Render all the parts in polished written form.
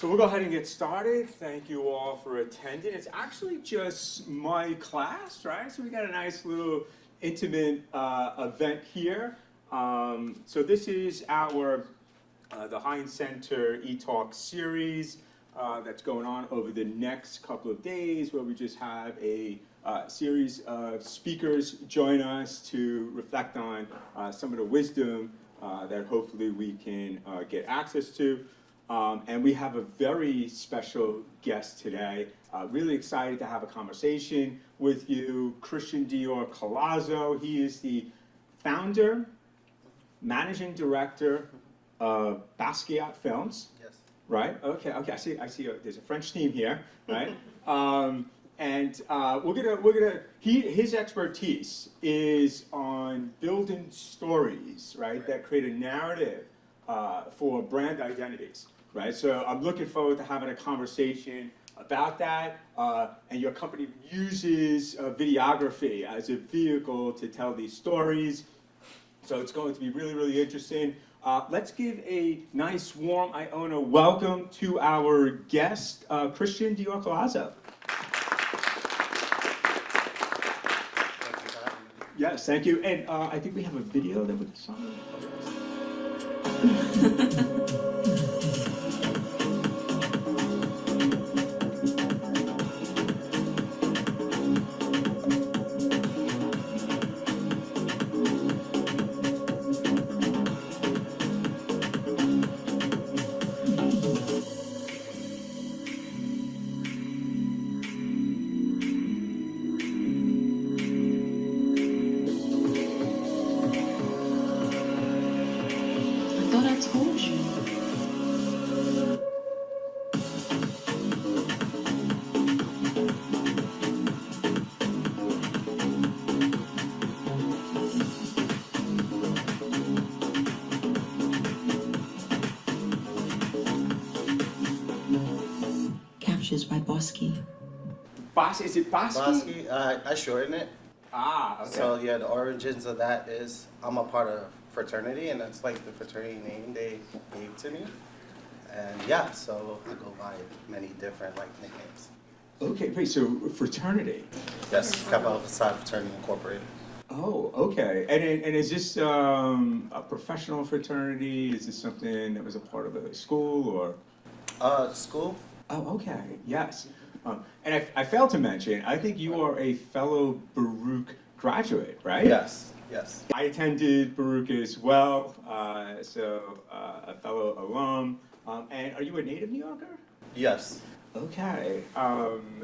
So we'll go ahead and get started. Thank you all for attending. It's actually just my class, right? So we got a nice little intimate event here. So this is our the Heinz Center eTalk series that's going on over the next couple of days, where we just have a series of speakers join us to reflect on some of the wisdom that hopefully we can get access to. And we have a very special guest today. Really excited to have a conversation with you, Christian Collazo. He is the founder, managing director of Baskuiat Films. Yes. Right? Okay. I see. There's a French team here, right? His expertise is on building stories, right, that create a narrative for brand identities, right? So I'm looking forward to having a conversation about that. And your company uses videography as a vehicle to tell these stories. So it's going to be really, really interesting. Let's give a nice, warm Iona welcome to our guest, Christian Collazo. Yes, thank you. And I think we have a video that we can saw. By Bosky. Is it Bosky? Bosky, I shorten it. Ah, okay. So yeah, the origins of that is I'm a part of fraternity, and that's like the fraternity name they gave to me. And yeah, so I go by many different like nicknames. Okay, wait, so fraternity? Yes, Kappa Alpha Psi Fraternity Incorporated. Oh, okay. And is this a professional fraternity? Is this something that was a part of a school or? School. Oh, okay, yes. And I failed to mention, I think you are a fellow Baruch graduate, right? Yes, yes. I attended Baruch as well, so a fellow alum. And are you a native New Yorker? Yes. Okay.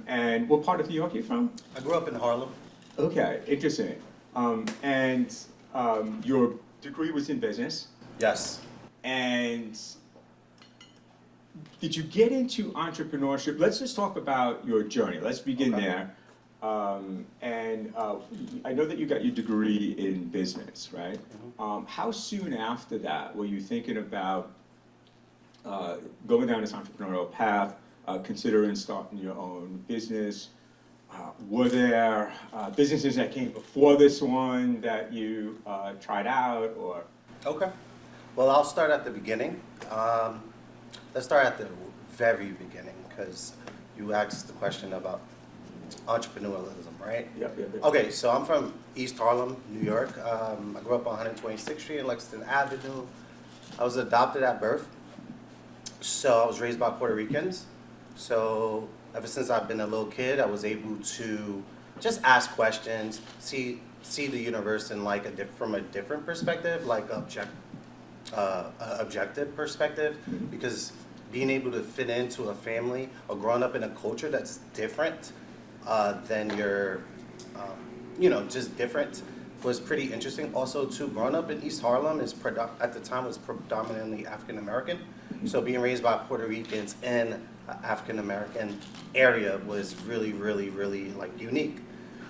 And what part of New York are you from? I grew up in Harlem. Okay, interesting. And your degree was in business? Yes. And did you get into entrepreneurship? Let's just talk about your journey. Let's begin there. I know that you got your degree in business, right? Mm-hmm. How soon after that were you thinking about going down this entrepreneurial path, considering starting your own business? Were there businesses that came before this one that you tried out, or? Okay. Well, I'll start at the beginning. Let's start at the very beginning, because you asked the question about entrepreneurialism, right? Yep. Okay, so I'm from East Harlem, New York. I grew up on 126th Street and Lexington Avenue. I was adopted at birth, so I was raised by Puerto Ricans. So ever since I've been a little kid, I was able to just ask questions, see the universe in like from a different perspective, like objective perspective, because being able to fit into a family or growing up in a culture that's different than your, just different, was pretty interesting. Also, too, growing up in East Harlem at the time was predominantly African American, so being raised by Puerto Ricans in an African American area was really, really, really like unique.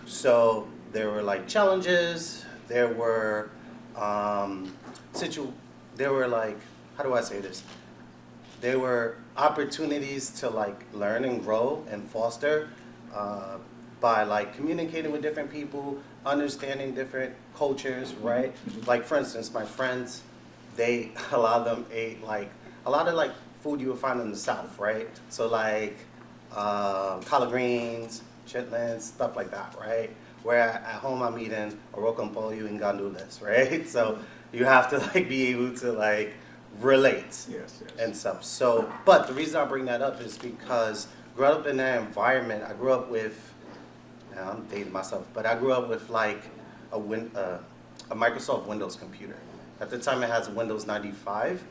So there were like challenges. There were there were like, how do I say this? There were opportunities to like learn and grow and foster by like communicating with different people, understanding different cultures, right? Like for instance, my friends, a lot of them ate like a lot of like food you would find in the South, right? So like collard greens, chitlins, stuff like that, right? Where at home I'm eating arroz con pollo and gandules, right? So you have to like be able to like relate and stuff. So, but the reason I bring that up is because growing up in that environment, I grew up with, now I'm dating myself, but I grew up with like a Microsoft Windows computer. At the time it has Windows 95,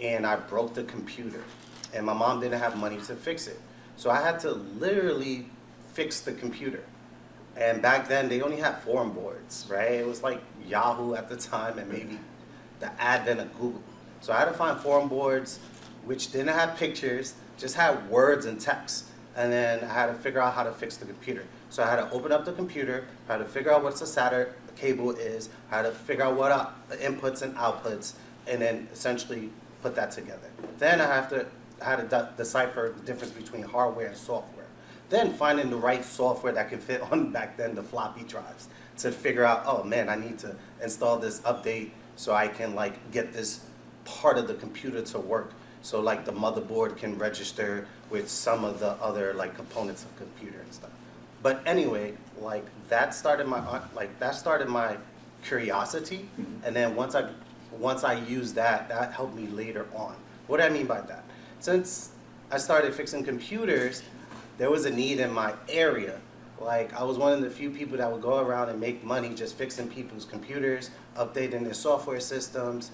and I broke the computer. And my mom didn't have money to fix it. So I had to literally fix the computer. And back then they only had forum boards, right? It was like Yahoo at the time and maybe the advent of Google. So I had to find forum boards which didn't have pictures, just had words and text. And then I had to figure out how to fix the computer. So I had to open up the computer, I had to figure out what the SATA cable is, I had to figure out what the inputs and outputs, and then essentially put that together. Then I had to decipher the difference between hardware and software. Then finding the right software that could fit on, back then, the floppy drives to figure out, oh man, I need to install this update so I can like get this part of the computer to work. So like the motherboard can register with some of the other like components of computer and stuff. But anyway, like that started my curiosity. And then once I used that helped me later on. What do I mean by that? Since I started fixing computers, there was a need in my area. Like I was one of the few people that would go around and make money just fixing people's computers, updating their software systems,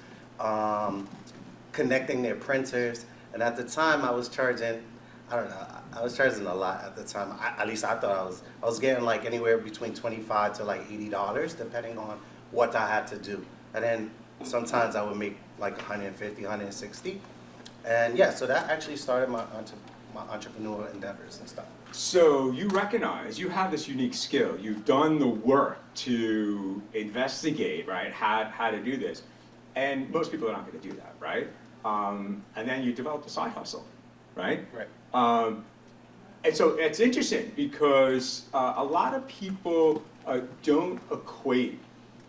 connecting their printers. And at the time I was charging, I don't know, I was charging a lot at the time. At least I thought I was getting like anywhere between $25 to like $80 depending on what I had to do. And then sometimes I would make like 150, 160. And yeah, so that actually started my entrepreneurial endeavors and stuff. So you recognize you have this unique skill. You've done the work to investigate, right, how to do this. And most people are not going to do that, right? And then you developed a side hustle, right? Right. And so it's interesting because a lot of people don't equate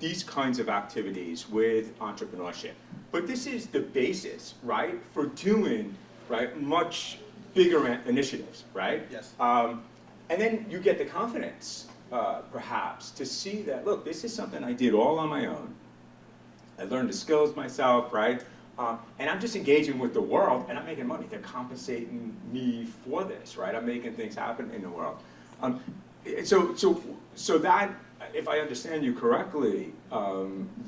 these kinds of activities with entrepreneurship. But this is the basis, right, for doing, right, much bigger initiatives, right? Yes. And then you get the confidence, perhaps, to see that, look, this is something I did all on my own. I learned the skills myself, right? And I'm just engaging with the world, and I'm making money. They're compensating me for this, right? I'm making things happen in the world. So that, if I understand you correctly,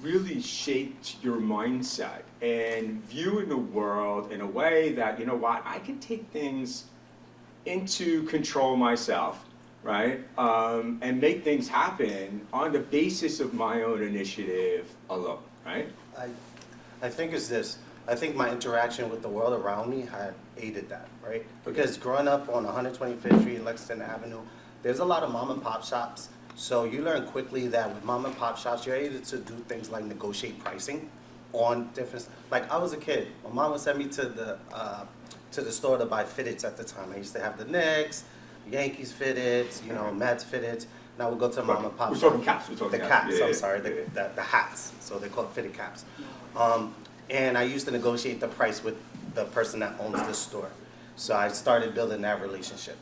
really shaped your mindset and viewing the world in a way that, you know what, I can take things into control myself, right? And make things happen on the basis of my own initiative alone, right? I think it's this. I think my interaction with the world around me had aided that, right? Because growing up on 125th Street, Lexington Avenue, there's a lot of mom and pop shops. So you learn quickly that with mom and pop shops, you're able to do things like negotiate pricing on different, like I was a kid. My mom would send me to the store to buy fitteds at the time. I used to have the Knicks, Yankees fitteds, you know, Mets fitteds. And I would go to mom and pop shop. We're talking caps. The caps, I'm sorry, the hats. So they call it fitted caps. And I used to negotiate the price with the person that owns the store. So I started building that relationship.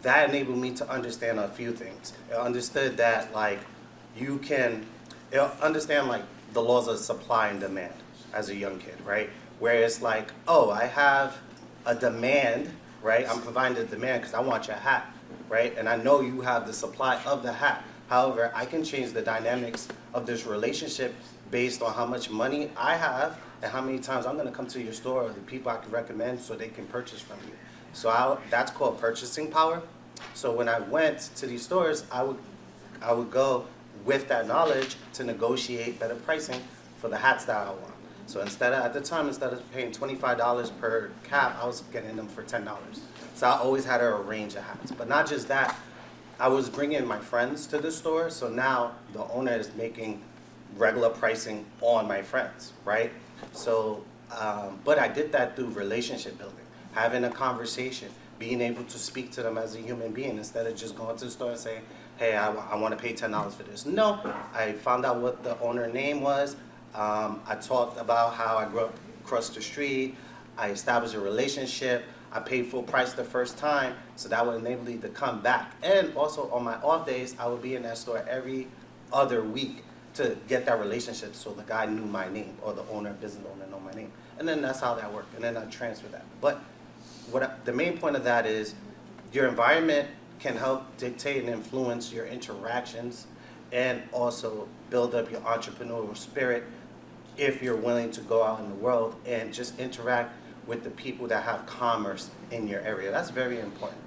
That enabled me to understand a few things. I understood that like understand like the laws of supply and demand as a young kid, right? Where it's like, oh, I have a demand, right? I'm providing the demand because I want your hat, right? And I know you have the supply of the hat. However, I can change the dynamics of this relationship based on how much money I have and how many times I'm gonna come to your store or the people I can recommend so they can purchase from you. So that's called purchasing power. So when I went to these stores, I would go with that knowledge to negotiate better pricing for the hats that I want. So at the time, instead of paying $25 per cap, I was getting them for $10. So I always had a range of hats. But not just that, I was bringing my friends to the store. So now the owner is making regular pricing on my friends, right? So, but I did that through relationship building, having a conversation, being able to speak to them as a human being instead of just going to the store and saying, hey, I want to pay $10 for this. No, I found out what the owner name was. I talked about how I grew up across the street. I establish a relationship, I pay full price the first time, so that would enable me to come back. And also on my off days, I would be in that store every other week to get that relationship so the guy knew my name, or the business owner know my name. And then that's how that worked, and then I transfer that. But the main point of that is your environment can help dictate and influence your interactions, and also build up your entrepreneurial spirit if you're willing to go out in the world and just interact with the people that have commerce in your area. That's very important.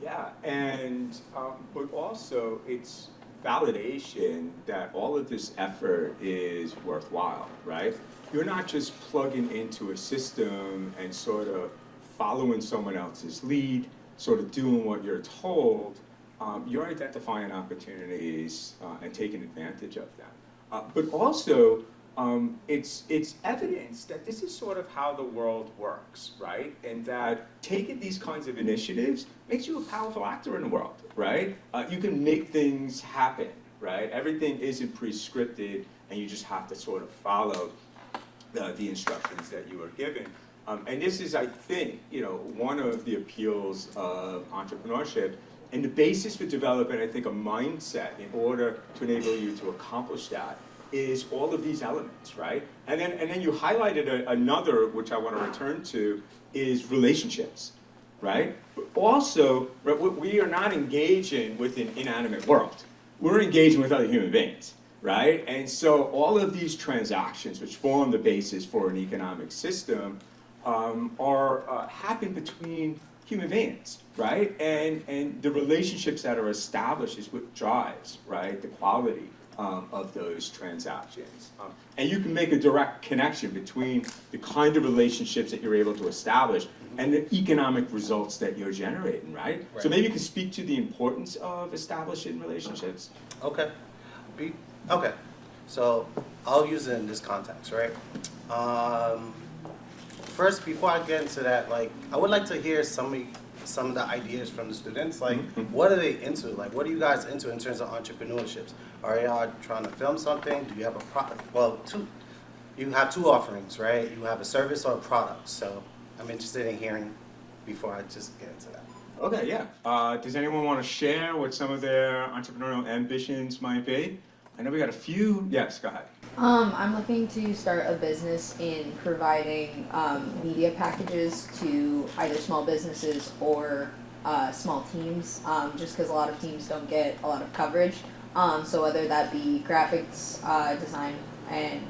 Yeah, and but also it's validation that all of this effort is worthwhile, right? You're not just plugging into a system and sort of following someone else's lead, sort of doing what you're told. You're identifying opportunities and taking advantage of them. But also, it's evidence that this is sort of how the world works, right? And that taking these kinds of initiatives makes you a powerful actor in the world, right? You can make things happen, right? Everything isn't pre-scripted, and you just have to sort of follow the instructions that you are given. And this is, I think, one of the appeals of entrepreneurship, and the basis for developing, I think, a mindset in order to enable you to accomplish that is all of these elements, right? And then you highlighted another, which I want to return to, is relationships, right? But also, right, we are not engaging with an inanimate world. We're engaging with other human beings, right? And so all of these transactions, which form the basis for an economic system, happen between human beings, right? And the relationships that are established is what drives, right, the quality of those transactions. And you can make a direct connection between the kind of relationships that you're able to establish and the economic results that you're generating, right? So maybe you can speak to the importance of establishing relationships. Okay. Okay. So I'll use it in this context, right? First, before I get into that, like, I would like to hear some of the ideas from the students. Like, what are they into? Like, what are you guys into in terms of entrepreneurships? Are y'all trying to film something? Do you have a product? Well, you have two offerings, right? You have a service or a product. So I'm interested in hearing before I just get into that. Okay, yeah. Does anyone want to share what some of their entrepreneurial ambitions might be? I know we got a few. Yes, go ahead. I'm looking to start a business in providing media packages to either small businesses or small teams, just because a lot of teams don't get a lot of coverage. So whether that be graphics, design, and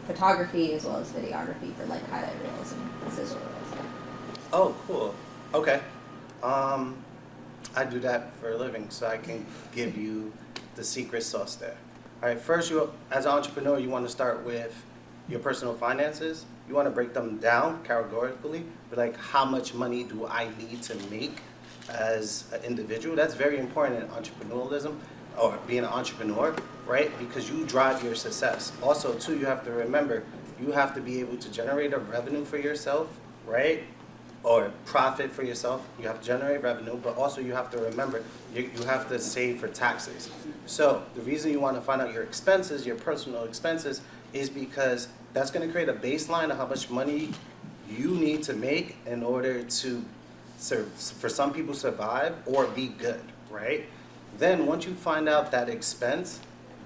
photography, as well as videography for like highlight reels and sizzle reels. Oh, cool. Okay. I do that for a living, so I can give you the secret sauce there. All right, first, as an entrepreneur, you want to start with your personal finances. You want to break them down categorically, but like, how much money do I need to make as an individual? That's very important in entrepreneurialism, or being an entrepreneur, right? Because you drive your success. Also, too, you have to remember, you have to be able to generate a revenue for yourself, right? Or profit for yourself. You have to generate revenue, but also you have to remember, you have to save for taxes. So the reason you want to find out your expenses, your personal expenses, is because that's going to create a baseline of how much money you need to make in order to, for some people, survive or be good, right? Then once you find out that expense,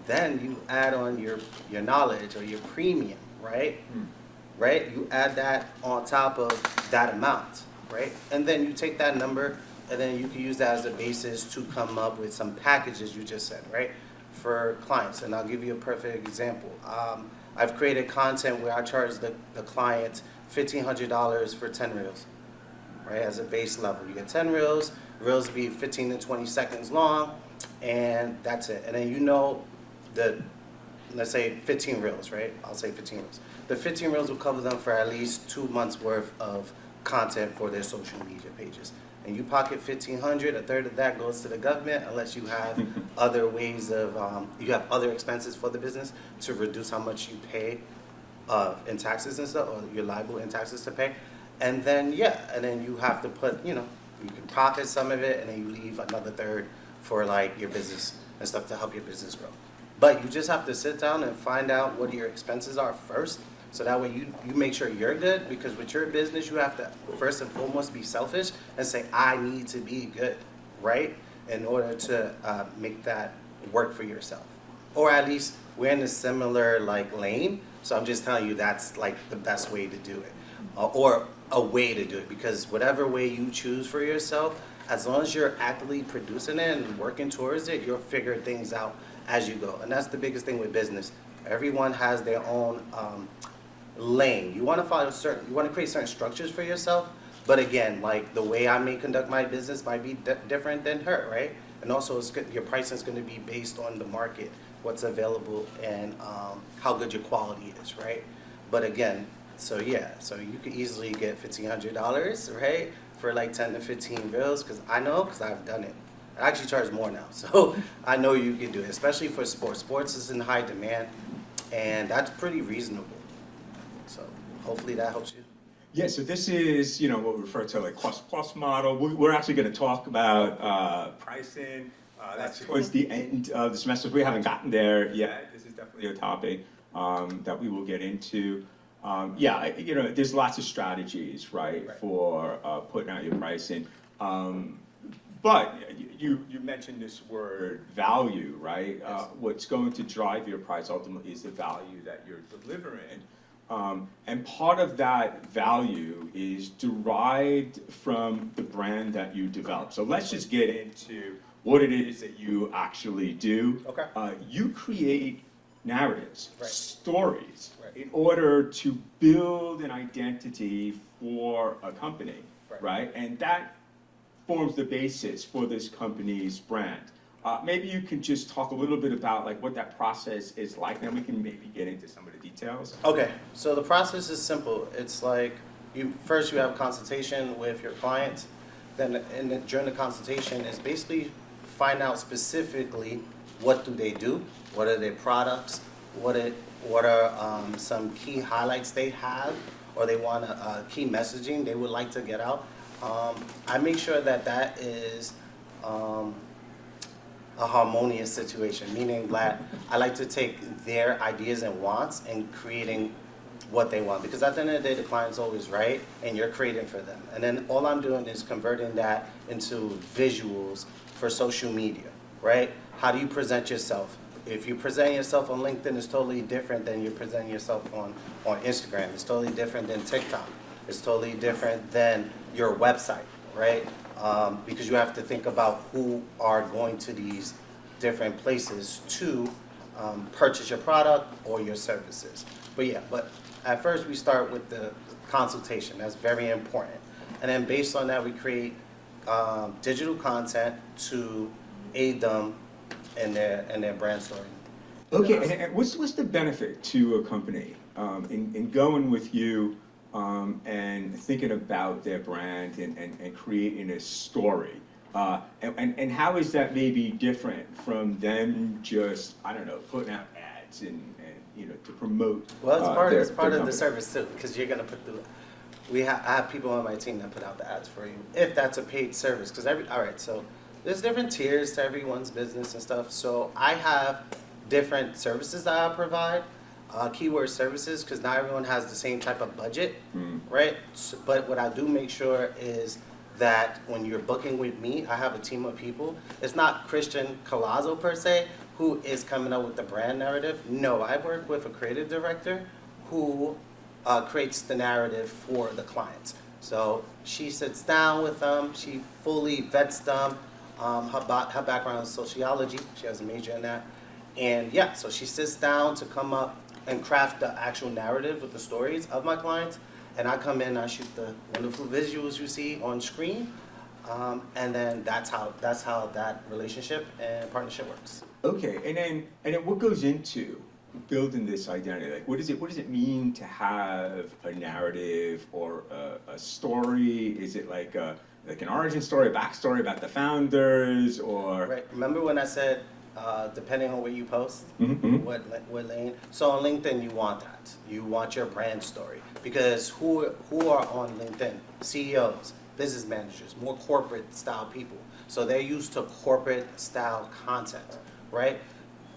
then you add on your knowledge or your premium, right? Right? You add that on top of that amount, right? And then you take that number, and then you can use that as a basis to come up with some packages you just said, right? For clients. And I'll give you a perfect example. I've created content where I charge the client $1,500 for 10 reels, right? As a base level. You get 10 reels, reels be 15 to 20 seconds long, and that's it. And then let's say 15 reels, right? I'll say 15 reels. The 15 reels will cover them for at least 2 months worth of content for their social media pages. And you pocket $1,500, a third of that goes to the government, unless you have other ways of, you have other expenses for the business to reduce how much you pay in taxes and stuff, or you're liable in taxes to pay. And then, and then you have to put, you can profit some of it, and then you leave another third for like your business and stuff to help your business grow. But you just have to sit down and find out what your expenses are first, So that way you make sure you're good, because with your business, you have to first and foremost be selfish and say, I need to be good, right? In order to make that work for yourself. Or at least we're in a similar like lane. So I'm just telling you that's like the best way to do it. Or a way to do it, because whatever way you choose for yourself, as long as you're actively producing it and working towards it, you'll figure things out as you go. And that's the biggest thing with business. Everyone has their own lane. You want to follow you want to create certain structures for yourself. But again, like the way I may conduct my business might be different than her, right? And also your pricing is going to be based on the market, what's available, and how good your quality is, right? But again, so yeah, so you could easily get $1,500, right? For like 10 to 15 reels, because I've done it. I actually charge more now, so I know you can do it, especially for sports. Sports is in high demand, and that's pretty reasonable. So hopefully that helps you. Yeah, so this is, what we refer to like cost plus model. We're actually going to talk about pricing. That's towards the end of the semester. We haven't gotten there yet. This is definitely a topic that we will get into. There's lots of strategies, right. For putting out your pricing. But you mentioned this word value, right? Yes. What's going to drive your price ultimately is the value that you're delivering. And part of that value is derived from the brand that you develop. So let's just get into what it is that you actually do. Okay. You create narratives, Right. stories, Right. in order to build an identity for a company, right? And that forms the basis for this company's brand. Maybe you can just talk a little bit about like what that process is like, then we can maybe get into some of the details. Okay, so the process is simple. It's like you have a consultation with your client, then during the consultation is basically find out specifically what do they do, what are their products, what are some key highlights they have, or they want key messaging they would like to get out. I make sure that is a harmonious situation, meaning that I like to take their ideas and wants and creating what they want, because at the end of the day, the client's always right, and you're creating for them. And then all I'm doing is converting that into visuals for social media, right? How do you present yourself? If you present yourself on LinkedIn, it's totally different than you present yourself on Instagram. It's totally different than TikTok. It's totally different than your website, right? Because you have to think about who are going to these different places to purchase your product or your services. But at first we start with the consultation. That's very important. And then based on that, we create digital content to aid them in their brand story. Okay, and what's the benefit to a company in going with you and thinking about their brand and creating a story? And how is that maybe different from them just, I don't know, putting out ads and to promote Well, it's part of company? the service too, because you're gonna put I have people on my team that put out the ads for you, if that's a paid service. Because so there's different tiers to everyone's business and stuff. So I have different services that I provide, keyword services, because not everyone has the same type of budget, right? So, but what I do make sure is that when you're booking with me, I have a team of people. It's not Christian Collazo per se, who is coming up with the brand narrative. No, I work with a creative director who creates the narrative for the clients. So she sits down with them, she fully vets them. Her background is sociology, she has a major in that. And yeah, so she sits down to come up and craft the actual narrative with the stories of my clients. And I come in, I shoot the wonderful visuals you see on screen. And then that's how that relationship and partnership works. Okay, and then what goes into building this identity? Like, what does it mean to have a narrative or a story? Is it like an origin story, a backstory about the founders, or? Right. Remember when I said depending on what you post, what lane? So on LinkedIn, you want that. You want your brand story, because who are on LinkedIn? CEOs, business managers, more corporate style people. So they're used to corporate style content, right?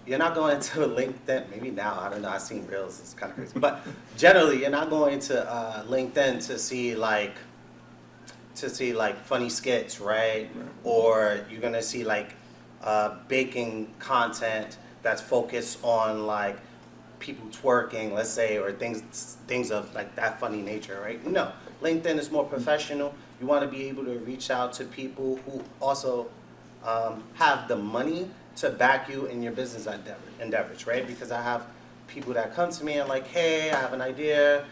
you're not going to LinkedIn, maybe now, I don't know, I've seen Reels, it's kind of crazy. But generally, you're not going to LinkedIn to see like funny skits, right? Or you're gonna see like baking content that's focused on like people twerking, let's say, or things of like that funny nature, right? No, LinkedIn is more professional. You want to be able to reach out to people who also have the money to back you in your business endeavors, right? Because I have people that come to me and like, hey, I have an idea.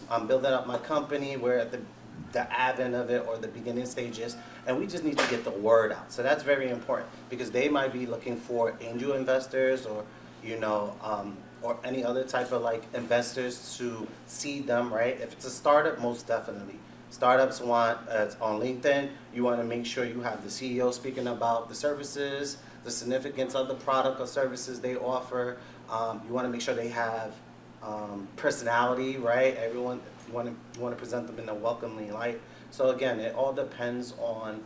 I'm building up my company. We're at the advent of it or the beginning stages, and we just need to get the word out. So that's very important because they might be looking for angel investors or, you know, or any other type of like investors to seed them, right? If it's a startup, most definitely. Startups want, on LinkedIn, you want to make sure you have the CEO speaking about the services, the significance of the product or services they offer. You want to make sure they have personality, right? Everyone, you want to present them in a welcoming light. So again, it all depends on,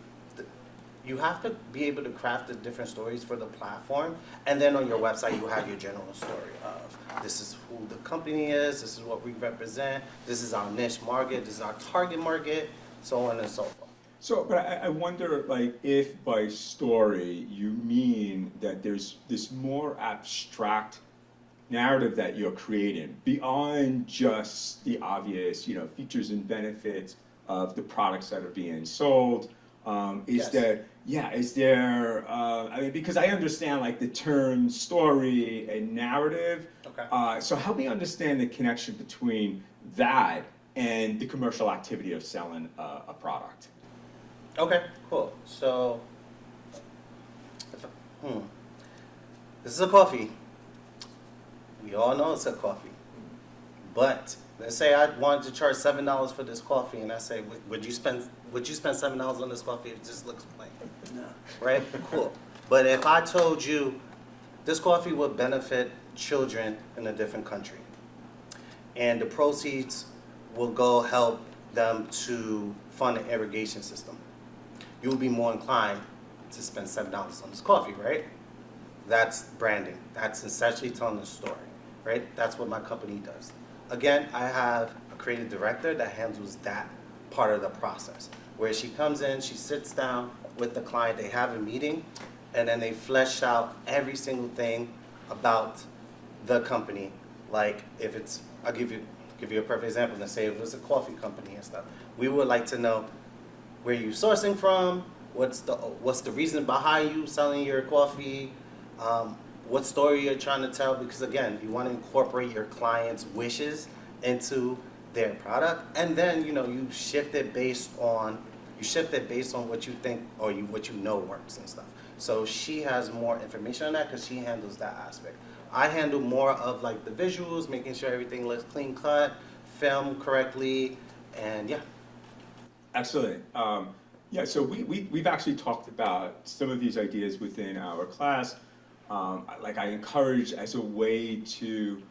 you have to be able to craft the different stories for the platform, and then on your website you have your general story of this is who the company is, this is what we represent, this is our niche market, this is our target market, so on and so forth. So, but I wonder, like, if by story you mean that there's this more abstract narrative that you're creating beyond just the obvious, you know, features and benefits of the products that are being sold. Is Yes. there, I mean, because I understand like the term story and narrative. Okay. So help me understand the connection between that and the commercial activity of selling a product. Okay, cool. So, this is a coffee. We all know it's a coffee. But let's say I wanted to charge $7 for this coffee, and I say, would you spend $7 on this coffee if it just looks plain? No. Right? Cool. But if I told you this coffee would benefit children in a different country, and the proceeds will go help them to fund an irrigation system, you will be more inclined to spend $7 on this coffee, right? That's branding. That's essentially telling the story, right? That's what my company does. Again, I have a creative director that handles that part of the process, where she comes in, she sits down with the client, they have a meeting, and then they flesh out every single thing about the company. Like if it's, I'll give you a perfect example. Let's say if it was a coffee company and stuff. We would like to know where you're sourcing from, what's the reason behind you selling your coffee, what story you're trying to tell, because again, you want to incorporate your client's wishes into their product, and then you shift it based on what you think or what you know works and stuff. So she has more information on that because she handles that aspect. I handle more of like the visuals, making sure everything looks clean cut, filmed correctly, and yeah. Excellent. Yeah, so we've actually talked about some of these ideas within our class. Like I encourage as a way to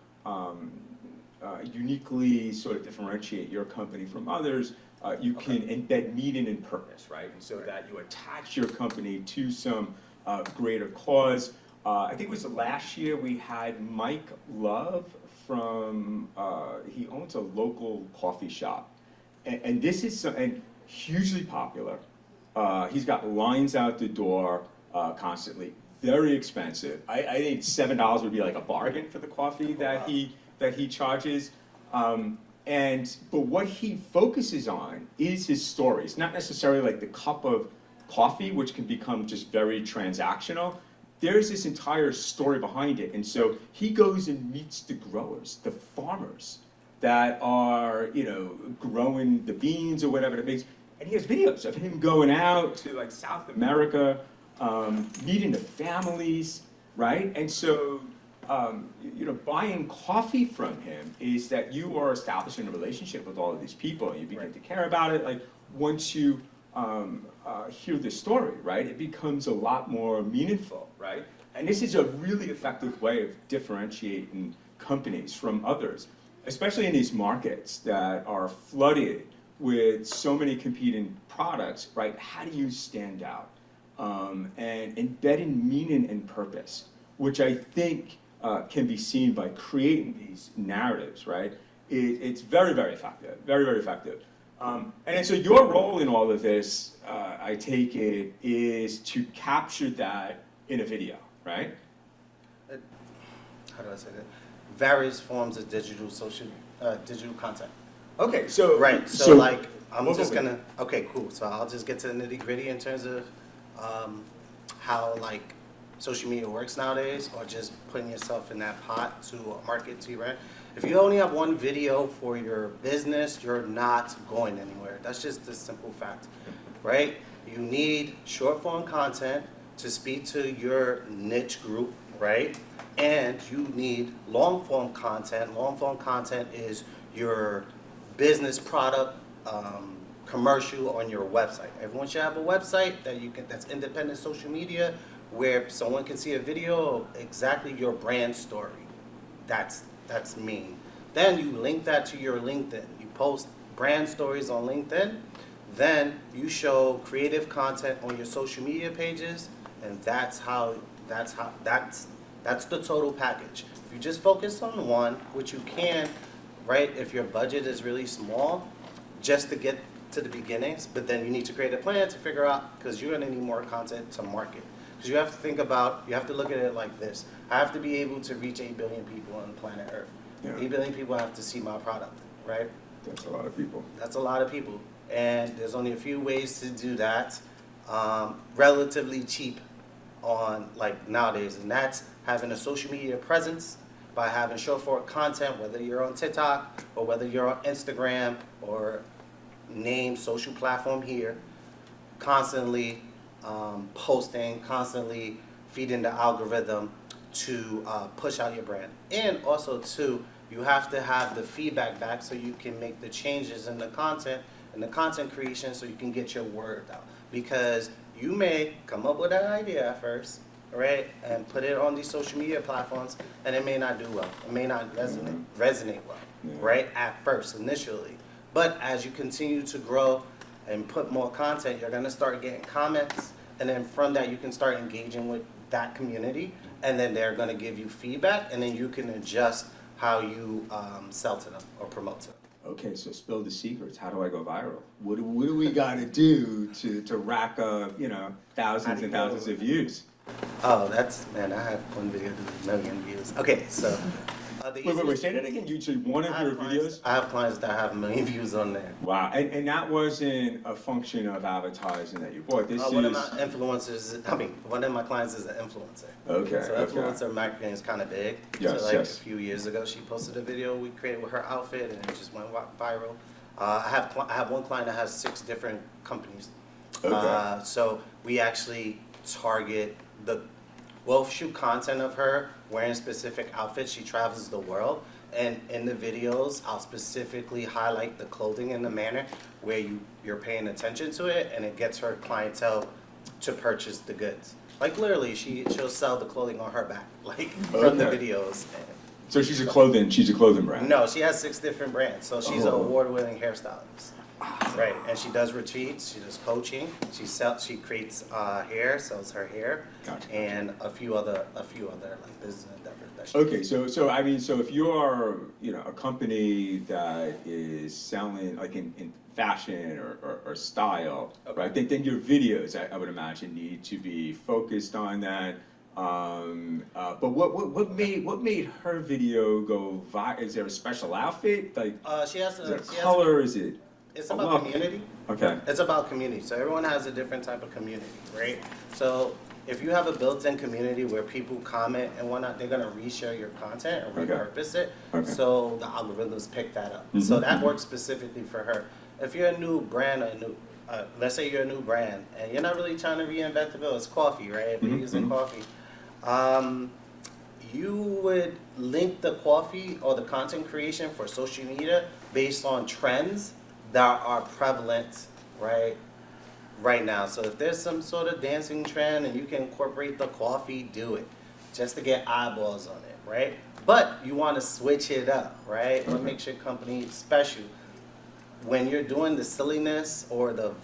uniquely sort of differentiate your company from others, you can embed meaning and purpose, right? And so that you attach your company to some greater cause. I think it was last year we had Mike Love from, he owns a local coffee shop. And this is and hugely popular. He's got lines out the door constantly. Very expensive. I think $7 would be like a bargain for the coffee that he charges. But what he focuses on is his stories, not necessarily like the cup of coffee, which can become just very transactional. There's this entire story behind it, and so he goes and meets the growers, the farmers that are growing the beans or whatever it makes, and he has videos of him going out to like South America. Meeting the families, right? And so, buying coffee from him is that you are establishing a relationship with all of these people, and you begin to care about it. Like once you hear the story, right, it becomes a lot more meaningful, right? And this is a really effective way of differentiating companies from others, especially in these markets that are flooded with so many competing products, right? How do you stand out? And embedding meaning and purpose which I think can be seen by creating these narratives, right? It's very, very effective, very, very effective. And then, so your role in all of this, I take it, is to capture that in a video, right? How do I say that? Various forms of digital content. Okay, so Right. So like, I'm We'll just go with gonna. Okay, cool. So I'll just get to the nitty gritty in terms of how like social media works nowadays, or just putting yourself in that pot to market to your brand. If you only have one video for your business, you're not going anywhere. That's just the simple fact, right? You need short form content to speak to your niche group, right? And you need long form content. Long form content is your business product commercial on your website. Everyone should have a website that you can, that's independent social media, where someone can see a video of exactly your brand story. That's me. Then you link that to your LinkedIn. You post brand stories on LinkedIn. Then you show creative content on your social media pages, and that's the total package. If you just focus on one, which you can, right? If your budget is really small, just to get to the beginnings, but then you need to create a plan to figure out, because you're gonna need more content to market. Because you have to think about, you have to look at it like this. I have to be able to reach 8 billion people on planet Earth. Yeah. 8 billion people have to see my product, right? That's a lot of people. That's a lot of people. And there's only a few ways to do that, relatively cheap on like nowadays. And that's having a social media presence by having short form content, whether you're on TikTok or whether you're on Instagram or name social platform here, constantly posting, constantly feeding the algorithm to push out your brand. And also too, you have to have the feedback back so you can make the changes in the content and the content creation so you can get your word out. Because you may come up with an idea at first, right, and put it on these social media platforms, and it may not do well. It may not resonate well, right, at first, initially. But as you continue to grow and put more content, you're gonna start getting comments, and then from that you can start engaging with that community, and then they're gonna give you feedback, and then you can adjust how you sell to them or promote to them. Okay, so spill the secrets. How do I go viral? What do we got to do to rack up, thousands and thousands of views? Oh, man, I have one video with 1 million views. Okay, so. Wait, say that again. You said one of your videos? I have clients that have 1 million views on there. Wow, and that wasn't a function of advertising that you bought. One of my influencers, one of my clients is an influencer. Okay, so influencer marketing is kind of big. Yes, so yes. A few years ago, she posted a video we created with her outfit, and it just went viral. I have one client that has 6 different companies. Okay. So we actually target we'll shoot content of her wearing specific outfits. She travels the world, and in the videos, I'll specifically highlight the clothing in the manner where you're paying attention to it, and it gets her clientele to purchase the goods. Like literally, she'll sell the clothing on her back, like from the videos. So she's a clothing brand. No, she has 6 different brands. So she's an award-winning hairstylist. Right, and she does retreats, she does coaching, she creates hair, sells her hair, Gotcha. And a few other like business endeavors that she Okay, so if you're a company that is selling like in fashion or style, Okay. right? Then your videos, I would imagine, need to be focused on that. But what made her video go viral? Is there a special outfit? Like, she has is it a color? Is it? It's about community. Okay. It's about community. So everyone has a different type of community, right? So if you have a built-in community where people comment and whatnot, they're gonna reshare your content or repurpose it. Okay. So the algorithms pick that up. Mhm. So that works specifically for her. If you're a new brand, let's say you're a new brand and you're not really trying to reinvent the wheel, it's coffee, right? If you're using coffee, you would link the coffee or the content creation for social media based on trends that are prevalent right now. So if there's some sort of dancing trend and you can incorporate the coffee, do it, just to get eyeballs on it, right? But you want to switch it up, right? What makes your company special? When you're doing the silliness or the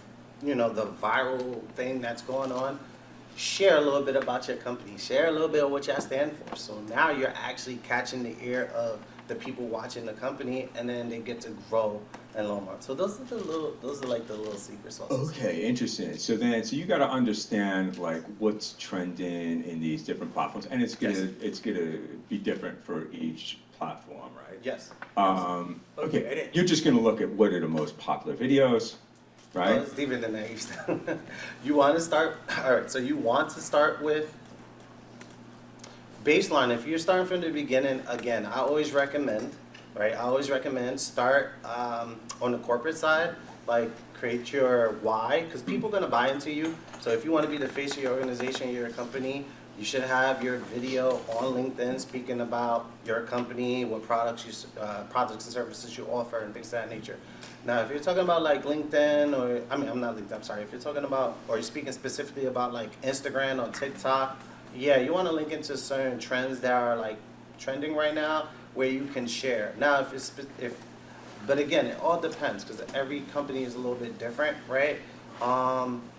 viral thing that's going on, share a little bit about your company, share a little bit of what y'all stand for. So now you're actually catching the ear of the people watching the company, and then they get to grow and learn more. So those are like the little secret sauces. Okay, interesting. So you got to understand like what's trending in these different platforms, and it's gonna be different for each platform, right? Yes. Okay, and you're just gonna look at what are the most popular videos, right? Oh, it's deeper than that. You want to start. All right. So you want to start with baseline. If you're starting from the beginning, again, I always recommend, right? I always recommend start on the corporate side, like create your why, because people are gonna buy into you. So if you want to be the face of your organization, your company, you should have your video on LinkedIn speaking about your company, what products and services you offer, and things of that nature. Now, if you're talking about like LinkedIn, or I'm not LinkedIn. I'm sorry. If you're talking about, or you're speaking specifically about like Instagram or TikTok, yeah, you want to link into certain trends that are like trending right now, where you can share. Now, but again, it all depends because every company is a little bit different, right?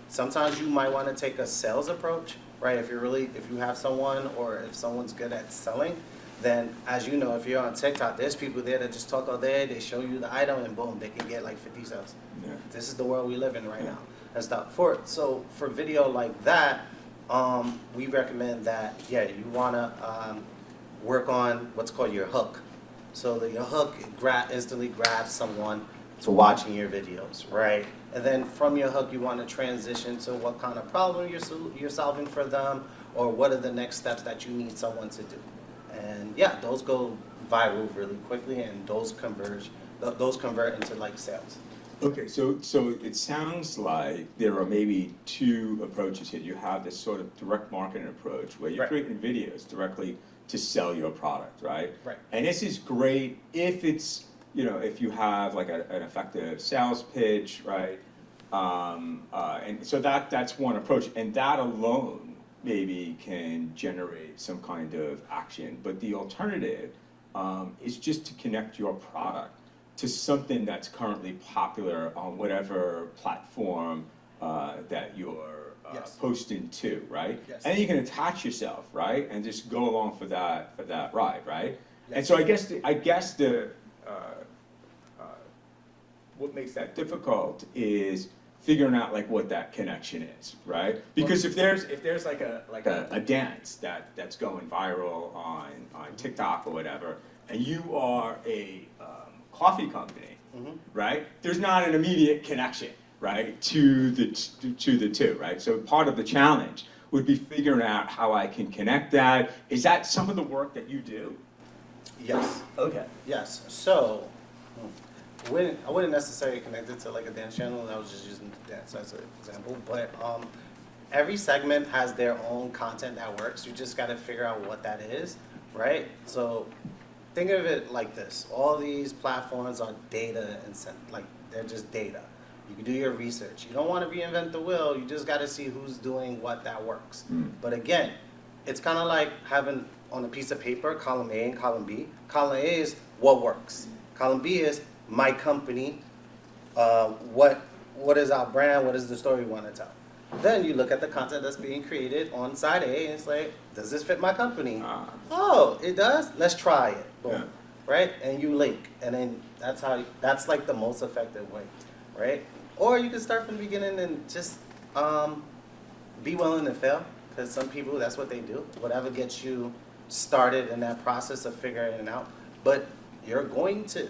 Sometimes you might want to take a sales approach, right? If you have someone, or if someone's good at selling, then as you know, if you're on TikTok, there's people there that just talk all day, they show you the item, and boom, they can get like 50 sales. Yeah. This is the world we live in right now and stuff. So for video like that, we recommend that, yeah, you want to work on what's called your hook. So that your hook instantly grabs someone to watching your videos, right? And then from your hook, you want to transition to what kind of problem you're solving for them, or what are the next steps that you need someone to do. And yeah, those go viral really quickly, and those convert into like sales. Okay, so it sounds like there are maybe two approaches here. You have this sort of direct marketing approach where you're creating videos directly to sell your product, right? Right. And this is great if it's, if you have like an effective sales pitch, right? And so that's one approach, and that alone maybe can generate some kind of action. But the alternative is just to connect your product to something that's currently popular on whatever platform that you're posting to, right? Yes. And you can attach yourself, right, and just go along for that ride, right? Yes. And so I guess the what makes that difficult is figuring out like what that connection is, right? Because if there's like a dance that's going viral on TikTok or whatever, and you are a coffee company, right? There's not an immediate connection, right, to the two, right? So part of the challenge would be figuring out how I can connect that. Is that some of the work that you do? Yes. Okay. Yes. So I wouldn't necessarily connect it to like a dance channel. I was just using dance as an example. But every segment has their own content that works. You just got to figure out what that is, right? So think of it like this. All these platforms are data and like they're just data. You can do your research. You don't want to reinvent the wheel. You just got to see who's doing what that works. But again, it's kind of like having on a piece of paper column A and column B. Column A is what works. Column B is my company. What is our brand? What is the story we want to tell? Then you look at the content that's being created on side A, and it's like, does this fit my company? Oh, it does? Let's try it. Boom. Yeah. Right? And you link. And then that's like the most effective way. Right? Or you can start from the beginning and just be willing to fail. Because some people, that's what they do. Whatever gets you started in that process of figuring it out. But you're going to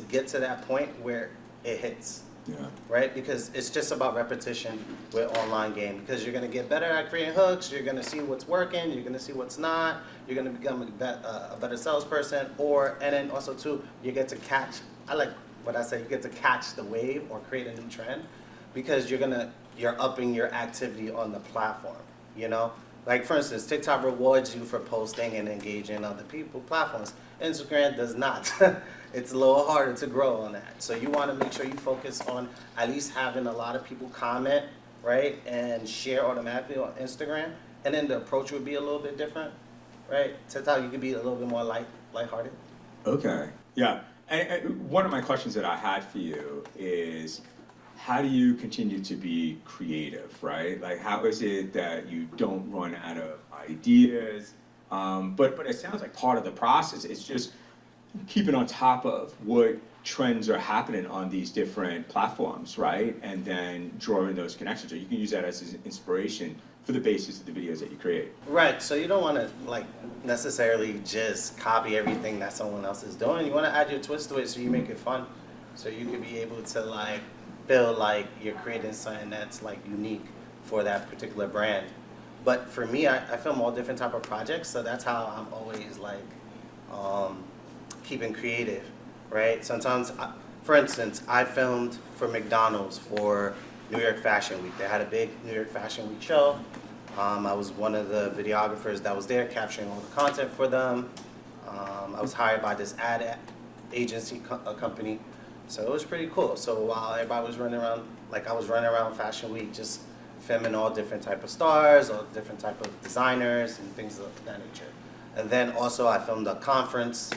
get to that point where it hits. Yeah. Right? Because it's just about repetition with online game. Because you're going to get better at creating hooks. You're going to see what's working. You're going to see what's not. You're going to become a better salesperson. And then also, too, you get to catch, I like what I say, you get to catch the wave or create a new trend. Because you're upping your activity on the platform. Like for instance, TikTok rewards you for posting and engaging other platforms. Instagram does not. It's a little harder to grow on that. So you want to make sure you focus on at least having a lot of people comment, right, and share automatically on Instagram. And then the approach would be a little bit different, right? TikTok, you could be a little bit more lighthearted. Okay. Yeah. And one of my questions that I had for you is, how do you continue to be creative, right? Like, how is it that you don't run out of ideas? But it sounds like part of the process is just keeping on top of what trends are happening on these different platforms, right? And then drawing those connections. So you can use that as an inspiration for the basis of the videos that you create. Right, so you don't want to like necessarily just copy everything that someone else is doing. You want to add your twist to it so you make it fun. So you can be able to like feel like you're creating something that's like unique for that particular brand. But for me, I film all different type of projects, so that's how I'm always like keeping creative, right? Sometimes, for instance, I filmed for McDonald's for New York Fashion Week. They had a big New York Fashion Week show. I was one of the videographers that was there capturing all the content for them. I was hired by this ad agency company, so it was pretty cool. So while everybody was running around, like I was running around Fashion Week, just filming all different type of stars, all different type of designers and things of that nature. And then also I filmed a conference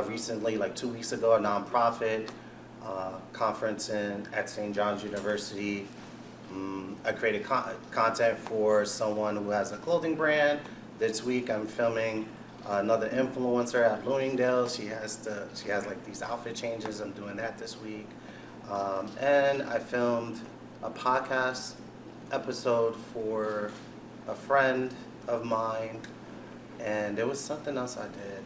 recently, like 2 weeks ago, a nonprofit conference at St. John's University. I created content for someone who has a clothing brand. This week I'm filming another influencer at Bloomingdale's. She has like these outfit changes. I'm doing that this week. And I filmed a podcast episode for a friend of mine. And there was something else I did.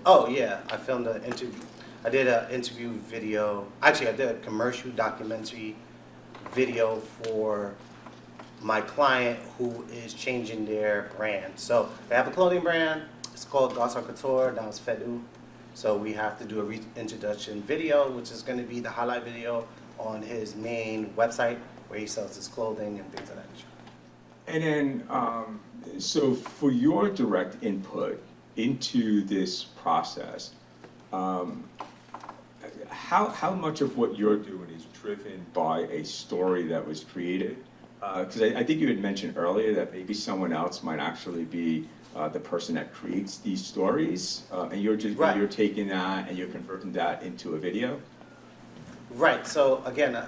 Oh yeah, I filmed an interview. I did an interview video. Actually, I did a commercial documentary video for my client who is changing their brand. So they have a clothing brand. It's called Gossard Couture. Now it's Fedu. So we have to do a reintroduction video, which is going to be the highlight video on his main website where he sells his clothing and things of that nature. And then, so for your direct input into this process, how much of what you're doing is driven by a story that was created? Because I think you had mentioned earlier that maybe someone else might actually be the person that creates these stories, and you're just Right. you're taking that and you're converting that into a video. Right, so again,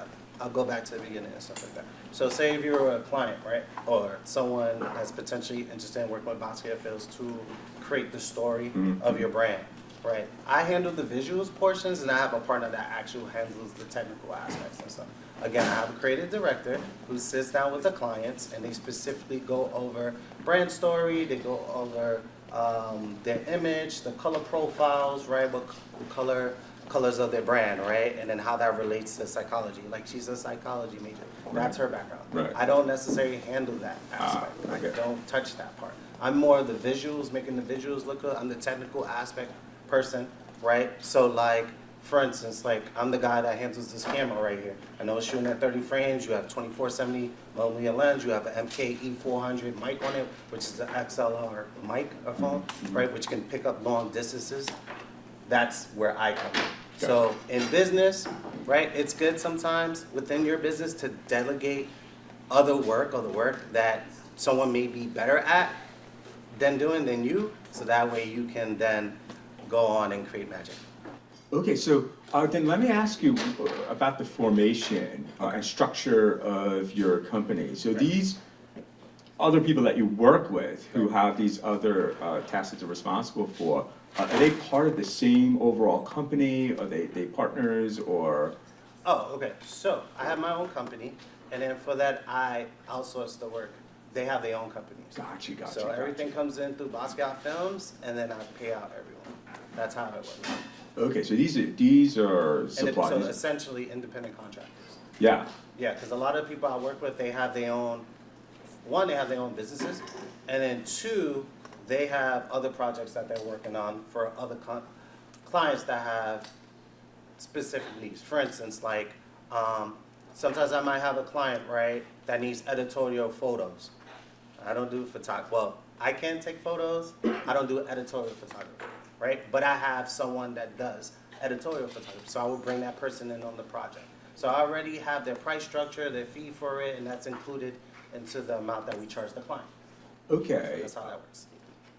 I'll go back to the beginning and stuff like that. So say if you're a client, right, or someone that's potentially interested in working with Baskuiat Films to create the story of your brand, right? I handle the visuals portions and I have a partner that actually handles the technical aspects and stuff. Again, I have a creative director who sits down with the clients and they specifically go over brand story, they go over their image, the color profiles, right, what colors of their brand, right? And then how that relates to psychology. Like she's a psychology major. That's her background. Right. I don't necessarily handle that aspect. okay. I don't touch that part. I'm more the visuals, making the visuals look good. I'm the technical aspect person, right? So like, for instance, like I'm the guy that handles this camera right here. I know it's shooting at 30 frames. You have 24-70 millimeter lens. You have an MK-E400 mic on it, which is an XLR mic or phone, right? Which can pick up long distances. That's where I come in. So in business, right, it's good sometimes within your business to delegate other work or the work that someone may be better at than you, so that way you can then go on and create magic. Okay, so then let me ask you about the formation and structure of your company. So these other people that you work with who have these other tasks that they're responsible for, are they part of the same overall company? Are they partners or? Oh, okay. So I have my own company, and then for that I outsource the work. They have their own companies. Gotcha. So everything comes in through Baskuiat Films, and then I pay out everyone. That's how it works. Okay, so these are So suppliers. essentially independent contractors. Yeah. Yeah, because a lot of people I work with, they have their own, one, they have their own businesses, and then two, they have other projects that they're working on for other clients that have specific needs. For instance, like sometimes I might have a client, right, that needs editorial photos. I don't do photography. Well, I can take photos. I don't do editorial photography, right? But I have someone that does editorial photography, so I will bring that person in on the project. So I already have their price structure, their fee for it, and that's included into the amount that we charge the client. Okay. So that's how that works.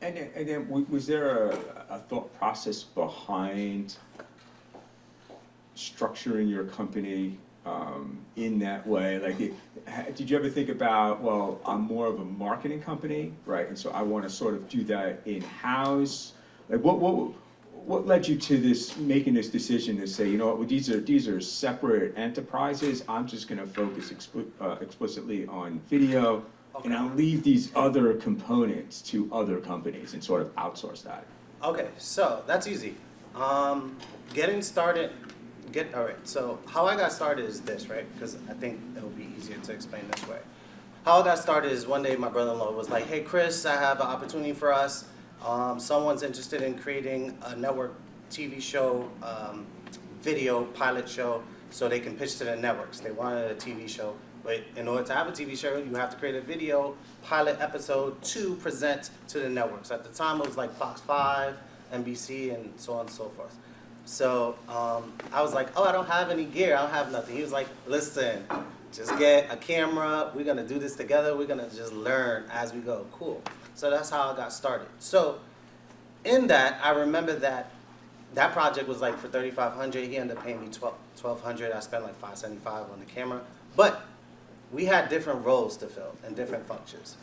And then was there a thought process behind structuring your company in that way? Like, did you ever think about, well, I'm more of a marketing company, right? And so I want to sort of do that in-house. Like, what led you to this, making this decision to say, you know what, these are separate enterprises. I'm just going to focus explicitly on video, and I'll leave these other components to other companies and sort of outsource that. Okay, so that's easy. Getting started. All right. So how I got started is this, right? Because I think it will be easier to explain this way. How I got started is one day my brother-in-law was like, "Hey, Chris, I have an opportunity for us. Someone's interested in creating a network TV show, video pilot show, so they can pitch to the networks. They wanted a TV show, but in order to have a TV show, you have to create a video pilot episode to present to the networks." At the time, it was like Fox 5, NBC, and so on and so forth. So I was like, "Oh, I don't have any gear. I don't have nothing." He was like, "Listen, just get a camera. We're gonna do this together. We're gonna just learn as we go." Cool. So that's how I got started. So in that, I remember that project was like for $3,500. He ended up paying me $1,200. I spent like $575 on the camera. But we had different roles to fill and different functions.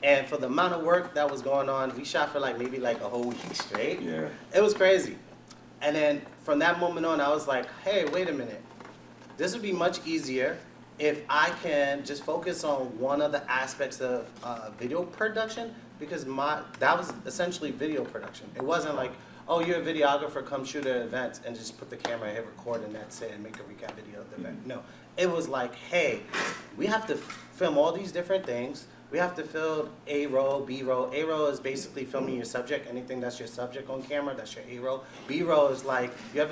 And for the amount of work that was going on, we shot for like maybe like a whole week straight. Yeah. It was crazy. And then from that moment on, I was like, hey, wait a minute. This would be much easier if I can just focus on one of the aspects of video production, because that was essentially video production. It wasn't like, oh, you're a videographer, come shoot an event and just put the camera and hit record and that's it and make a recap video of the event. No, it was like, hey, we have to film all these different things. We have to film A roll, B roll. A roll is basically filming your subject. Anything that's your subject on camera, that's your A roll. B roll is like, you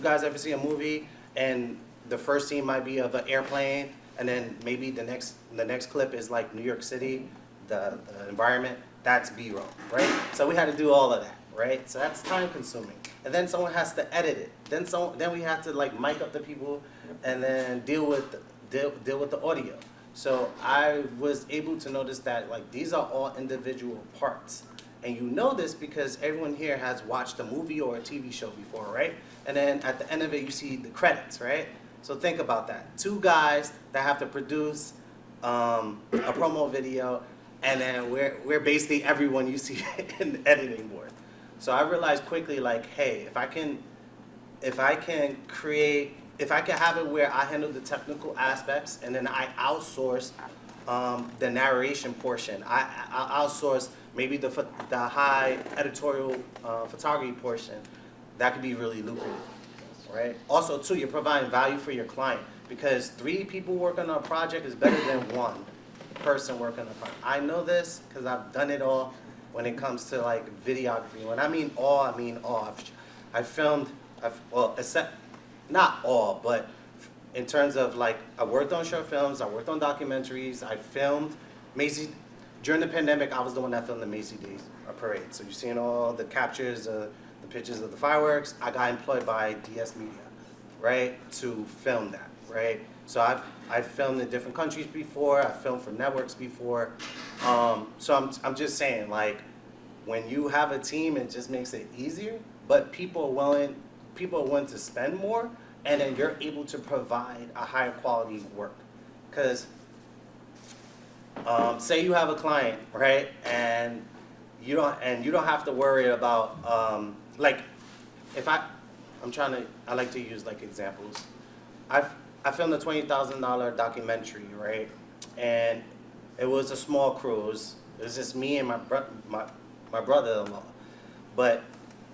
guys ever see a movie and the first scene might be of an airplane, and then maybe the next clip is like New York City, the environment. That's B-roll, right? So we had to do all of that, right? So that's time consuming. And then someone has to edit it. Then we have to like mic up the people, and then deal with the audio. So I was able to notice that like these are all individual parts. And you know this because everyone here has watched a movie or a TV show before, right? And then at the end of it, you see the credits, right? So think about that. Two guys that have to produce a promo video, and then we're basically everyone you see in the editing board. So I realized quickly, like, hey, if I can have it where I handle the technical aspects, and then I outsource the narration portion. I outsource maybe the high editorial photography portion. That could be really lucrative. Right? Also, too, you're providing value for your client, because 3 people working on a project is better than 1 person working on a project. I know this because I've done it all when it comes to like videography. When I mean all, I mean all. Except not all, but in terms of like, I worked on short films, I worked on documentaries, I filmed Macy. During the pandemic, I was the one that filmed the Macy Days parade. So you're seeing all the captures, the pictures of the fireworks. I got employed by DS Media, right, to film that, right? So I've filmed in different countries before. I've filmed for networks before. So I'm just saying, like, when you have a team, it just makes it easier. But people are willing to spend more, and then you're able to provide a higher quality work. Because say you have a client, right, and you don't have to worry about like, if I like to use like examples. I filmed a $20,000 documentary, right? And it was a small crew. It was just me and my brother-in-law. But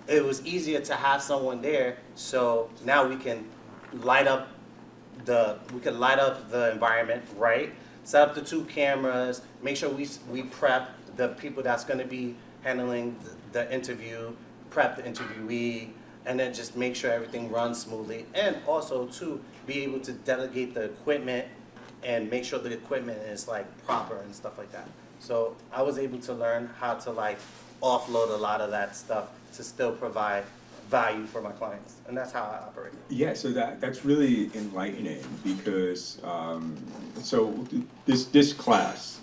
it was easier to have someone there, so now we can light up the environment, right? Set up the 2 cameras, make sure we prep the people that's going to be handling the interview, prep the interviewee, and then just make sure everything runs smoothly. And also, to be able to delegate the equipment and make sure the equipment is like proper and stuff like that. So I was able to learn how to like offload a lot of that stuff to still provide value for my clients, and that's how I operate. Yeah, so that's really enlightening, because so this class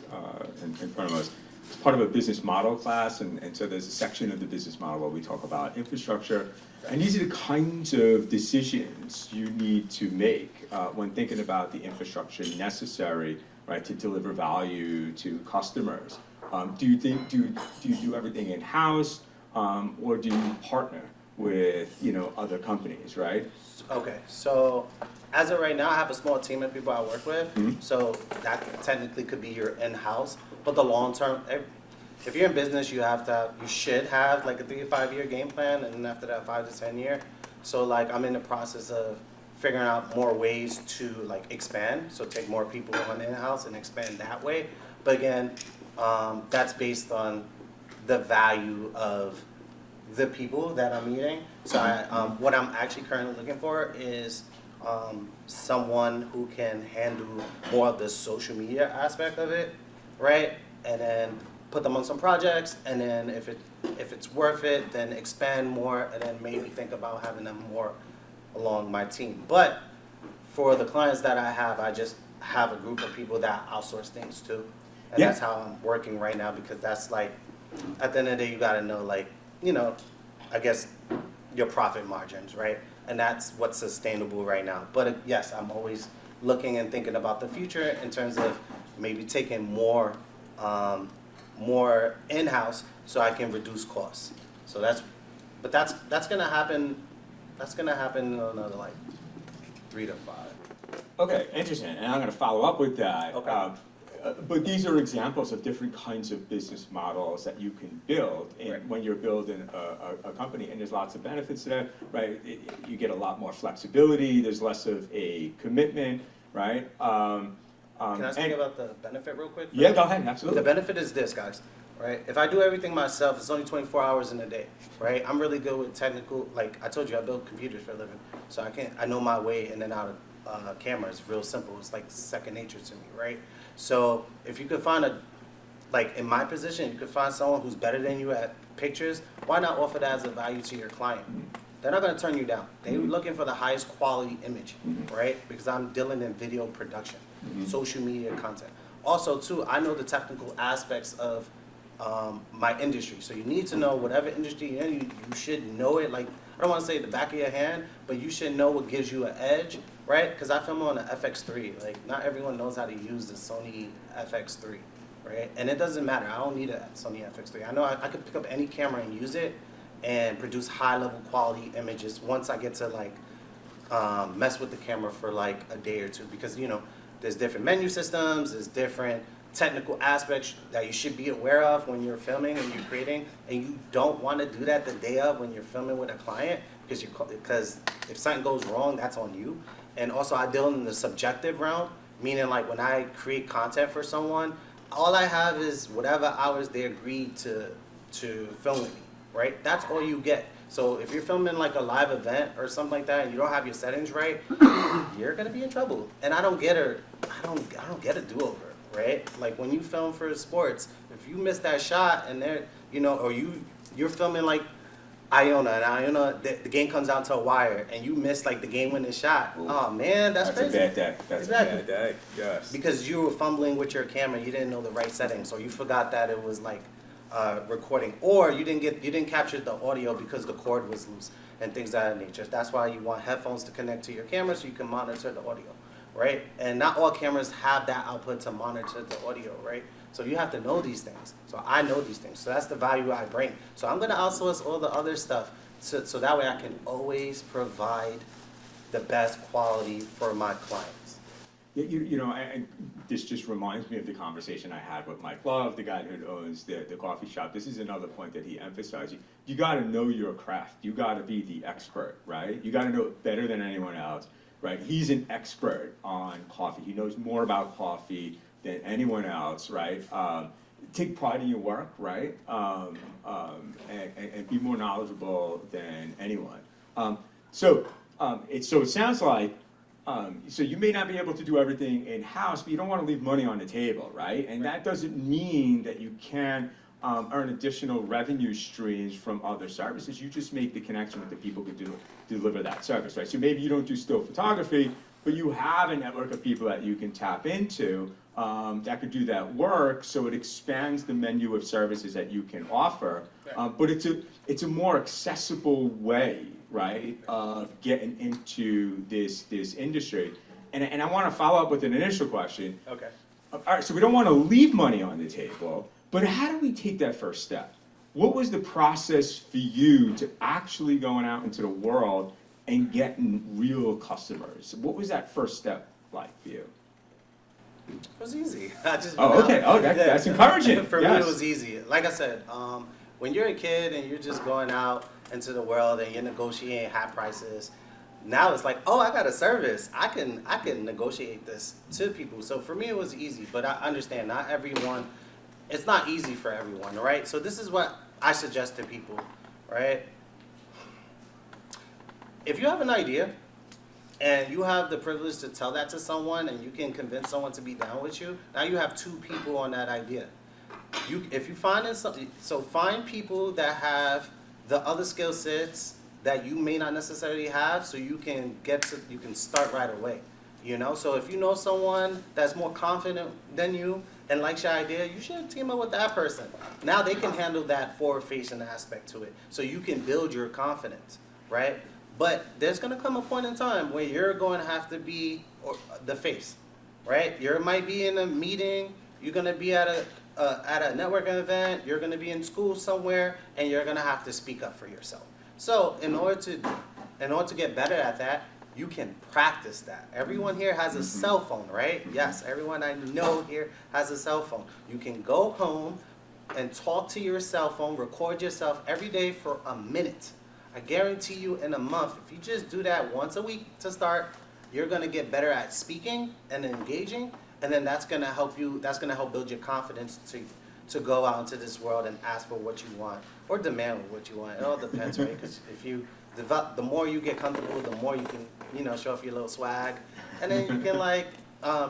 in front of us is part of a business model class, and so there's a section of the business model where we talk about infrastructure. And these are the kinds of decisions you need to make when thinking about the infrastructure necessary, right, to deliver value to customers. Do you do everything in-house, or do you partner with other companies, right? Okay, so as of right now, I have a small team of people I work with, so that technically could be your in-house. But the long term, if you're in business, you should have like a 3 to 5 year game plan, and then after that, 5 to 10 year. So like I'm in the process of figuring out more ways to like expand, so take more people on in-house and expand that way. But again, that's based on the value of the people that I'm meeting. So what I'm actually currently looking for is someone who can handle more of the social media aspect of it, right? And then put them on some projects, and then if it's worth it, then expand more, and then maybe think about having them more along my team. But for the clients that I just have a group of people that outsource things to, and that's how I'm working right now, because that's like, at the end of the day, you gotta know, like, I guess your profit margins, right? And that's what's sustainable right now. But yes, I'm always looking and thinking about the future in terms of maybe taking more in-house so I can reduce costs. So that's gonna happen. That's gonna happen in another like 3 to 5. Okay, interesting, and I'm going to follow up with that. Okay. But these are examples of different kinds of business models that you can build when you're building a company, and there's lots of benefits to that, right? You get a lot more flexibility, there's less of a commitment, right? Can I speak about the benefit real quick? Yeah, go ahead, absolutely. The benefit is this, guys, right? If I do everything myself, it's only 24 hours in a day, right? I'm really good with technical, like I told you, I build computers for a living, so I know my way in and out of cameras, real simple. It's like second nature to me, right? So if you could find in my position, you could find someone who's better than you at pictures, why not offer that as a value to your client? They're not gonna turn you down. They're looking for the highest quality image, right? Because I'm dealing in video production, social media content. Also too, I know the technical aspects of my industry. So you need to know whatever industry you're in, you should know it. Like, I don't wanna say the back of your hand, but you should know what gives you an edge, right? Because I film on an FX3. Like, not everyone knows how to use the Sony FX3, right? And it doesn't matter. I don't need a Sony FX3. I know I could pick up any camera and use it and produce high-level quality images once I get to, like, mess with the camera for, like, a day or two. Because, there's different menu systems, there's different technical aspects that you should be aware of when you're filming and you're creating, and you don't want to do that the day of when you're filming with a client, because if something goes wrong, that's on you. And also, I deal in the subjective realm, meaning like when I create content for someone, all I have is whatever hours they agreed to film with me, right? That's all you get. So if you're filming like a live event or something like that and you don't have your settings right, you're gonna be in trouble. And I don't get a do-over, right? Like when you film for sports, if you miss that shot and or you're filming like Iona, and Iona, the game comes down to a wire, and you miss like the game-winning shot. Ooh. Oh man, that's crazy. That's a bad day. That's exactly. A bad day. Yes. Because you were fumbling with your camera, you didn't know the right settings, so you forgot that it was like recording, or you didn't capture the audio because the cord was loose and things of that nature. That's why you want headphones to connect to your camera so you can monitor the audio, right? And not all cameras have that output to monitor the audio, right? So you have to know these things. So I know these things. So that's the value I bring. So I'm going to outsource all the other stuff so that way I can always provide the best quality for my clients. And this just reminds me of the conversation I had with Mike Love, the guy who owns the coffee shop. This is another point that he emphasized. You got to know your craft. You got to be the expert, right? You got to know it better than anyone else, right? He's an expert on coffee. He knows more about coffee than anyone else, right? Take pride in your work, right? And be more knowledgeable than anyone. So it sounds like, so you may not be able to do everything in-house, but you don't want to leave money on the table, right? And that doesn't mean that you can earn additional revenue streams from other services. You just make the connection with the people who deliver that service, right? So maybe you don't do still photography, but you have a network of people that you can tap into that could do that work, so it expands the menu of services that you can offer. But it's a more accessible way, right, of getting into this industry. And I want to follow up with an initial question. Okay. All right, so we don't want to leave money on the table, but how do we take that first step? What was the process for you to actually going out into the world and getting real customers? What was that first step like for you? It was easy. I just Oh, okay. Oh, that's encouraging. For Yes. me, it was easy. Like I said, when you're a kid and you're just going out into the world and you're negotiating high prices, now it's like, oh, I got a service. I can negotiate this to people. So for me, it was easy. But I understand not everyone. It's not easy for everyone, right? So this is what I suggest to people, right? If you have an idea and you have the privilege to tell that to someone and you can convince someone to be down with you, now you have two people on that idea. If you find something, so find people that have the other skill sets that you may not necessarily have, so you can start right away. You know, so if you know someone that's more confident than you and likes your idea, you should team up with that person. Now they can handle that forward-facing aspect to it, so you can build your confidence, right? But there's gonna come a point in time where you're going to have to be the face, right? You might be in a meeting, you're gonna be at a networking event, you're gonna be in school somewhere, and you're gonna have to speak up for yourself. So in order to get better at that, you can practice that. Everyone here has a cell phone, right? Yes, everyone I know here has a cell phone. You can go home and talk to your cell phone, record yourself every day for a minute. I guarantee you in a month, if you just do that once a week to start, you're gonna get better at speaking and engaging, and then that's gonna help build your confidence to go out into this world and ask for what you want, or demand what you want. It all depends, right? Because if you develop, the more you get comfortable, the more you can, show off your little swag, and then you can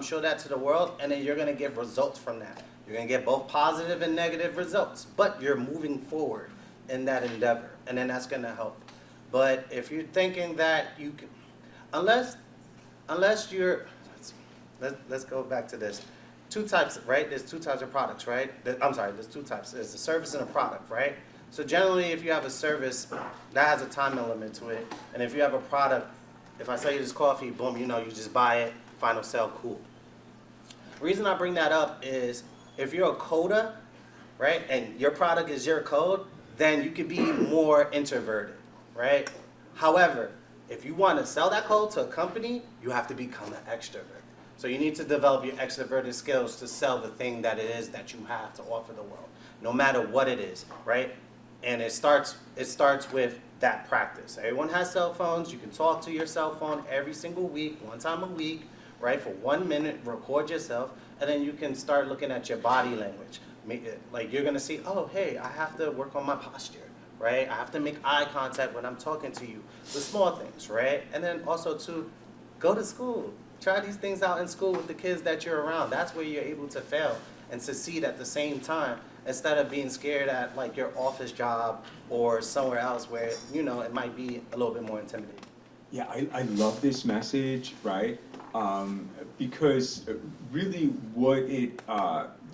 show that to the world, and then you're gonna get results from that. You're gonna get both positive and negative results, but you're moving forward in that endeavor, and then that's gonna help. But if you're thinking that you can, unless you're, let's go back to this. Two types, right? There's two types of products, right? There's two types. There's a service and a product, right? So generally, if you have a service, that has a time element to it. And if you have a product, if I sell you this coffee, boom, you just buy it, final sell, cool. The reason I bring that up is if you're a coder, right, and your product is your code, then you could be more introverted, right? However, if you want to sell that code to a company, you have to become an extrovert. So you need to develop your extroverted skills to sell the thing that it is that you have to offer the world, no matter what it is, right? And it starts with that practice. Everyone has cell phones. You can talk to your cell phone every single week, one time a week, right? For 1 minute, record yourself, and then you can start looking at your body language. Like you're gonna see, oh, hey, I have to work on my posture, right? I have to make eye contact when I'm talking to you. The small things, right? And then also to go to school. Try these things out in school with the kids that you're around. That's where you're able to fail and succeed at the same time, instead of being scared at like your office job or somewhere else where, it might be a little bit more intimidating. Yeah, I love this message, right? Because really what it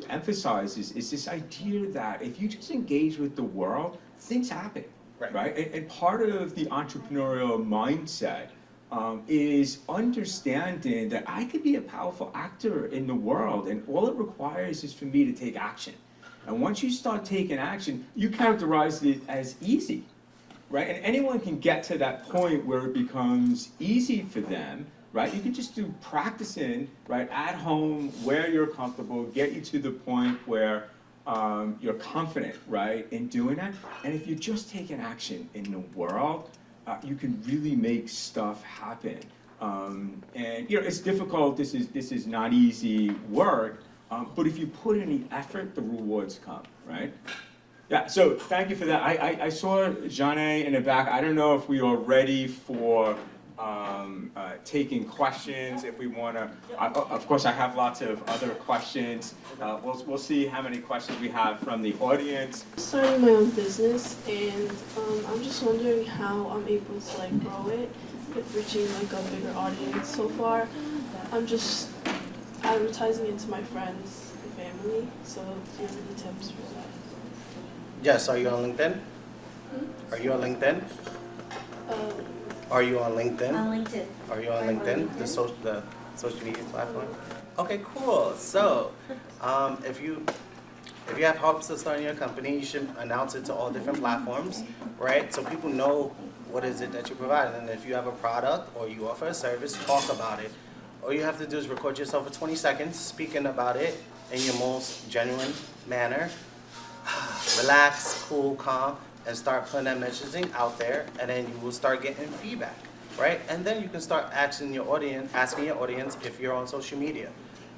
emphasizes is this idea that if you just engage with the world, things happen, right? And part of the entrepreneurial mindset is understanding that I could be a powerful actor in the world, and all it requires is for me to take action. And once you start taking action, you characterize it as easy, right? And anyone can get to that point where it becomes easy for them, right? You can just do practicing, right, at home, where you're comfortable, get you to the point where you're confident, right, in doing that. And if you're just taking action in the world, you can really make stuff happen. And it's difficult. This is not easy work. But if you put in the effort, the rewards come, right? Yeah. So thank you for that. I saw Jeanne in the back. I don't know if we are ready for taking questions. If we want to, of course, I have lots of other questions. We'll see how many questions we have from the audience. Starting my own business, and I'm just wondering how I'm able to grow it with reaching like a bigger audience so far. I'm just advertising it to my friends and family. So do you have any tips for that? Yes, are you on LinkedIn? Are you on LinkedIn? Are you on LinkedIn? On LinkedIn. Are you on LinkedIn? The social media platform? Okay, cool. So, if you have hopes of starting your company, you should announce it to all different platforms, right? So people know what is it that you provide. And if you have a product or you offer a service, talk about it. All you have to do is record yourself for 20 seconds speaking about it in your most genuine manner. Relax, cool, calm, and start putting that messaging out there, and then you will start getting feedback, right? And then you can start asking your audience if you're on social media,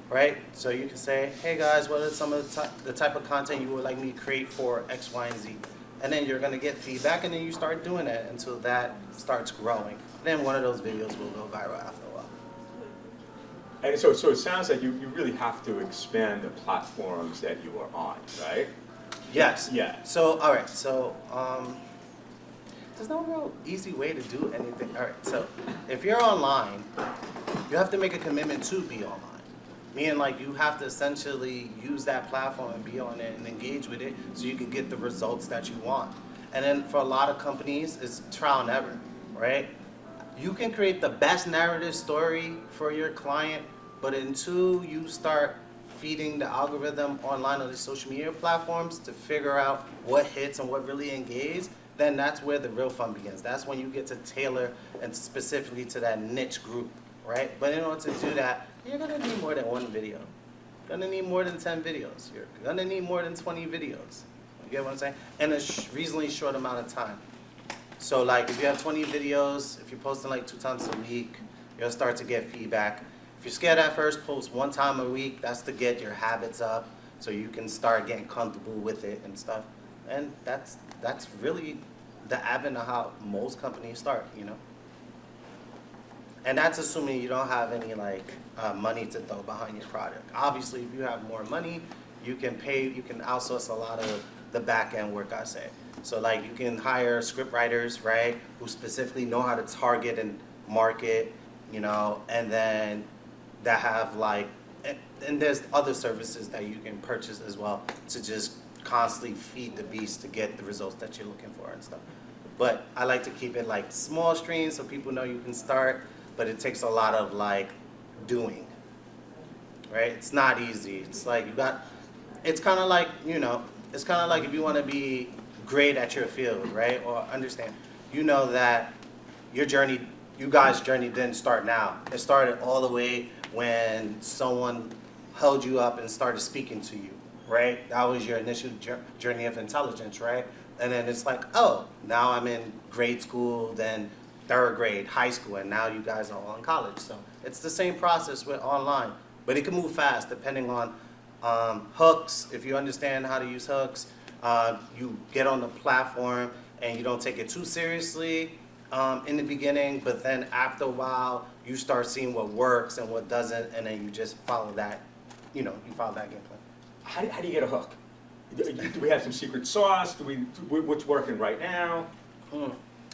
right? So you can say, hey guys, what are some of the type of content you would like me to create for X, Y, and Z? And then you're gonna get feedback, and then you start doing it until that starts growing. Then one of those videos will go viral after a while. And so it sounds like you really have to expand the platforms that you are on, right? Yes. Yeah. So, all right. So, there's no real easy way to do anything. All right. So, if you're online, you have to make a commitment to be online. Meaning, like, you have to essentially use that platform and be on it and engage with it so you can get the results that you want. And then for a lot of companies, it's trial and error, right? You can create the best narrative story for your client, but until you start feeding the algorithm online on the social media platforms to figure out what hits and what really engages, then that's where the real fun begins. That's when you get to tailor and specifically to that niche group, right? But in order to do that, you're gonna need more than one video. You're gonna need more than 10 videos. You're gonna need more than 20 videos. You get what I'm saying? In a reasonably short amount of time. So like if you have 20 videos, if you're posting like 2 times a week, you'll start to get feedback. If you're scared at first, post 1 time a week. That's to get your habits up so you can start getting comfortable with it and stuff. And that's really the advent of how most companies start, you know? And that's assuming you don't have any like money to throw behind your product. Obviously, if you have more money, you can outsource a lot of the back end work, I say. So like you can hire script writers, right, who specifically know how to target and market, you know, and then that have like, and there's other services that you can purchase as well to just constantly feed the beast to get the results that you're looking for and stuff. But I like to keep it like small streams so people know you can start, but it takes a lot of like doing, right? It's not easy. It's like it's kind of like, you know, it's kind of like if you want to be great at your field, right? Or understand, you know that your journey, you guys' journey didn't start now. It started all the way when someone held you up and started speaking to you, right? That was your initial journey of intelligence, right? And then it's like, oh, now I'm in grade school, then 3rd grade, high school, and now you guys are all in college. So it's the same process with online, but it can move fast depending on hooks. If you understand how to use hooks, you get on the platform and you don't take it too seriously in the beginning, but then after a while, you start seeing what works and what doesn't, and then you just follow that, you know, you follow that game plan. How do you get a hook? Do we have some secret sauce? What's working right now?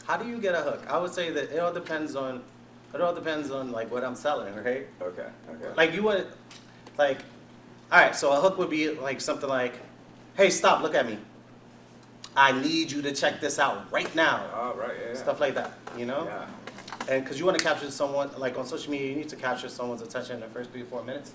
How do you get a hook? I would say that it all depends on like what I'm selling, right? Okay. Like you would, like, all right, so a hook would be like something like, hey, stop, look at me. I need you to check this out right now. Oh, right, yeah. Stuff like that, you know? Yeah. And because you want to capture someone, like on social media, you need to capture someone's attention in the first 3 to 4 minutes,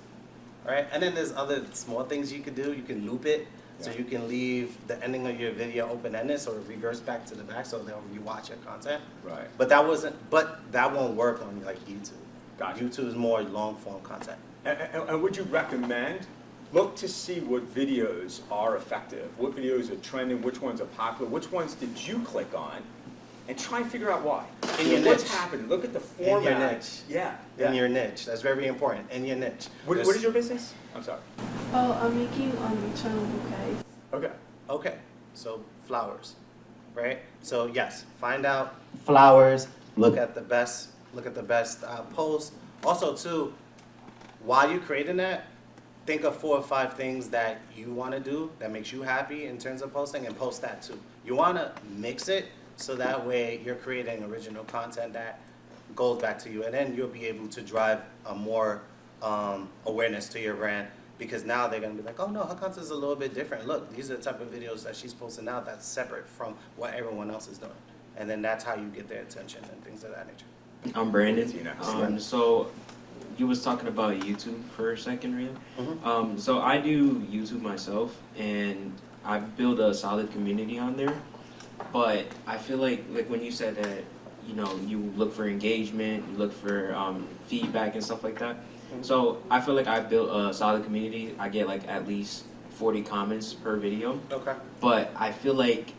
right? And then there's other small things you can do. You can loop it, so you can leave the ending of your video open-ended, so it reverse back to the back, so they'll rewatch your content. Right. But that won't work on like YouTube. Gotcha. YouTube is more long-form content. And would you recommend, look to see what videos are effective, what videos are trending, which ones are popular, which ones did you click on, and try and figure out why. What's happening? Look at the format. In your niche. Yeah. In your niche. That's very important. In your niche. What is your business? I'm sorry. Oh, I'm making eternal bouquets. Okay. Okay, so flowers, right? So yes, find out flowers. Look at the best posts. Also, too, while you're creating that, think of 4 or 5 things that you want to do that makes you happy in terms of posting, and post that too. You want to mix it so that way you're creating original content that goes back to you, and then you'll be able to drive a more awareness to your brand, because now they're gonna be like, oh no, her content is a little bit different. Look, these are the type of videos that she's posting now that's separate from what everyone else is doing, and then that's how you get their attention and things of that nature. I'm Brandon. So you was talking about YouTube for a second, Rian. So I do YouTube myself, and I've built a solid community on there. But I feel like when you said that, you know, you look for engagement, you look for feedback and stuff like that. So I feel like I've built a solid community. I get like at least 40 comments per video. Okay. But I feel like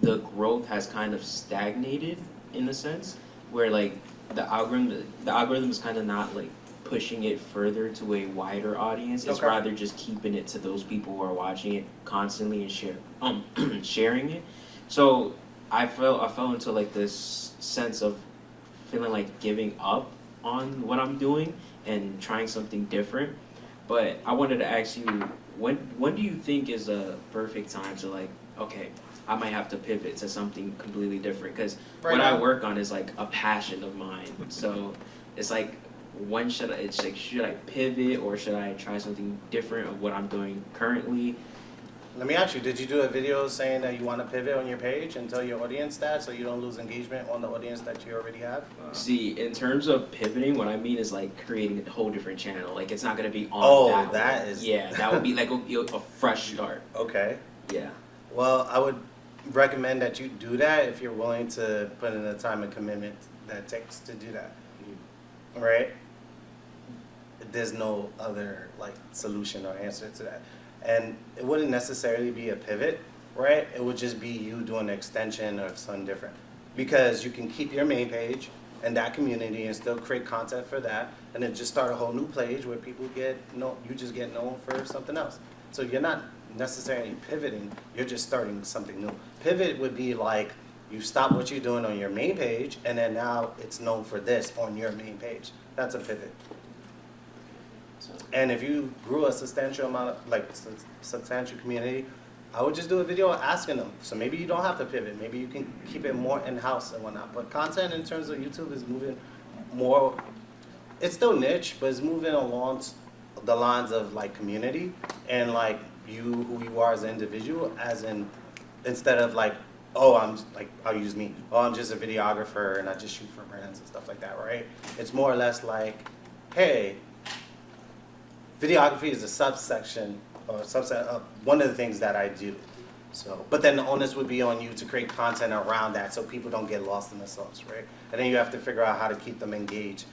the growth has kind of stagnated in a sense, where like the algorithm is kind of not like pushing it further to a wider audience. It's rather just keeping it to those people who are watching it constantly and sharing it. So I fell into like this sense of feeling like giving up on what I'm doing and trying something different. But I wanted to ask you, when do you think is a perfect time to like, okay, I might have to pivot to something completely different? Because what I work on is like a passion of mine. So it's like, when should I pivot, or should I try something different of what I'm doing currently? Let me ask you, did you do a video saying that you want to pivot on your page and tell your audience that, so you don't lose engagement on the audience that you already have? See, in terms of pivoting, what I mean is like creating a whole different channel. Like it's not going to be on that one. Yeah, that would be like a fresh start. Okay. Yeah. Well, I would recommend that you do that if you're willing to put in the time and commitment that it takes to do that. Right? There's no other like solution or answer to that. And it wouldn't necessarily be a pivot, right? It would just be you doing an extension of something different. Because you can keep your main page and that community and still create content for that, and then just start a whole new page where people you just get known for something else. So you're not necessarily pivoting, you're just starting something new. Pivot would be like you stop what you're doing on your main page, and then now it's known for this on your main page. That's a pivot. And if you grew a substantial amount of, like, substantial community, I would just do a video asking them. So maybe you don't have to pivot. Maybe you can keep it more in-house and whatnot. But content in terms of YouTube is moving more, it's still niche, but it's moving along the lines of, like, community and, like, who you are as an individual, as in, instead of, like, oh, I'll use me. Oh, I'm just a videographer and I just shoot for brands and stuff like that, right? It's more or less like, hey, videography is a subsection or subset of one of the things that I do. So, but then the onus would be on you to create content around that so people don't get lost in the sauce, right? And then you have to figure out how to keep them engaged.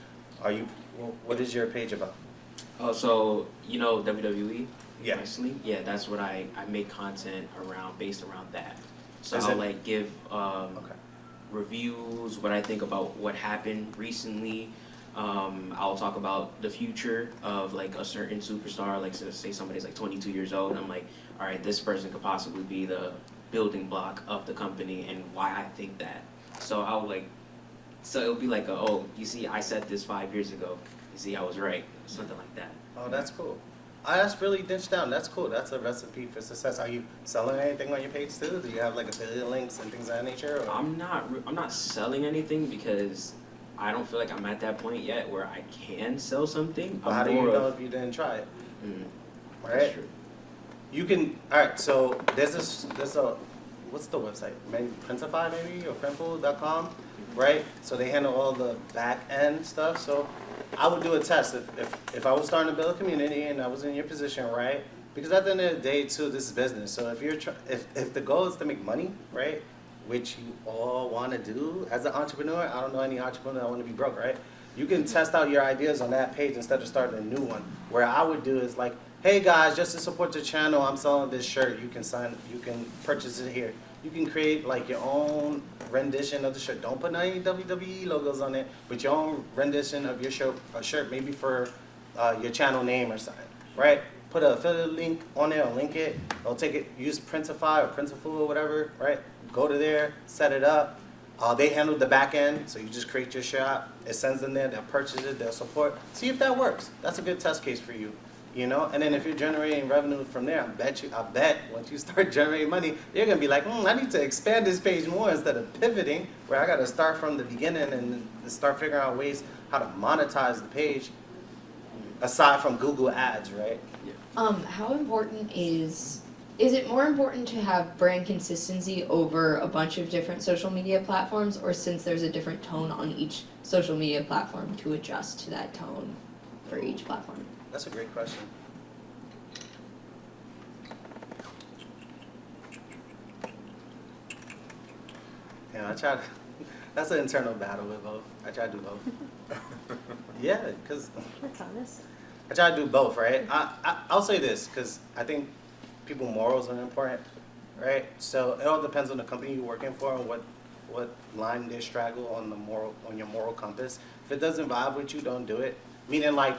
What is your page about? Oh, so you know WWE? Yeah. Wrestling? Yeah, that's what I make content based around that. So Is I'll it- like give reviews, what I think about what happened recently. I'll talk about the future of like a certain superstar, like say somebody's like 22 years old, and I'm like, all right, this person could possibly be the building block of the company and why I think that. So it'll be like, oh, you see, I said this 5 years ago. You see, I was right. Something like that. Oh, that's cool. That's really niched down. That's cool. That's a recipe for success. Are you selling anything on your page too? Do you have like affiliate links and things of that nature? Or? I'm not selling anything because I don't feel like I'm at that point yet where I can sell something. Well, how do you know if you didn't try it? Right? That's true. You can, alright, so there's a, what's the website? Maybe Printify maybe, or Printful.com, right? So they handle all the back end stuff. So I would do a test if I was starting to build a community and I was in your position, right? Because at the end of the day too, this is business. So if you're if the goal is to make money, right? Which you all want to do as an entrepreneur. I don't know any entrepreneur that want to be broke, right? You can test out your ideas on that page instead of starting a new one. Where I would do is like, hey guys, just to support the channel, I'm selling this shirt. You can purchase it here. You can create like your own rendition of the shirt. Don't put any WWE logos on it, but your own rendition of your shirt, maybe for your channel name or something, right? Put an affiliate link on there or link it. They'll take it, use Printify or Printful or whatever, right? Go to there, set it up. They handle the back end, so you just create your shop. It sends them there, they'll purchase it, they'll support. See if that works. That's a good test case for you. you know? And then if you're generating revenue from there, I bet once you start generating money, you're gonna be like, I need to expand this page more instead of pivoting, where I gotta start from the beginning and start figuring out ways how to monetize the page, aside from Google ads, right? How important is it more important to have brand consistency over a bunch of different social media platforms, or since there's a different tone on each social media platform to adjust to that tone for each platform? That's a great question. Yeah, that's an internal battle with both. I try to do both. Yeah, because That's honest. I try to do both, right? I'll say this, because I think people morals are important, right? So it all depends on the company you're working for and what line they straddle on your moral compass. If it doesn't vibe with you, don't do it. Meaning, like,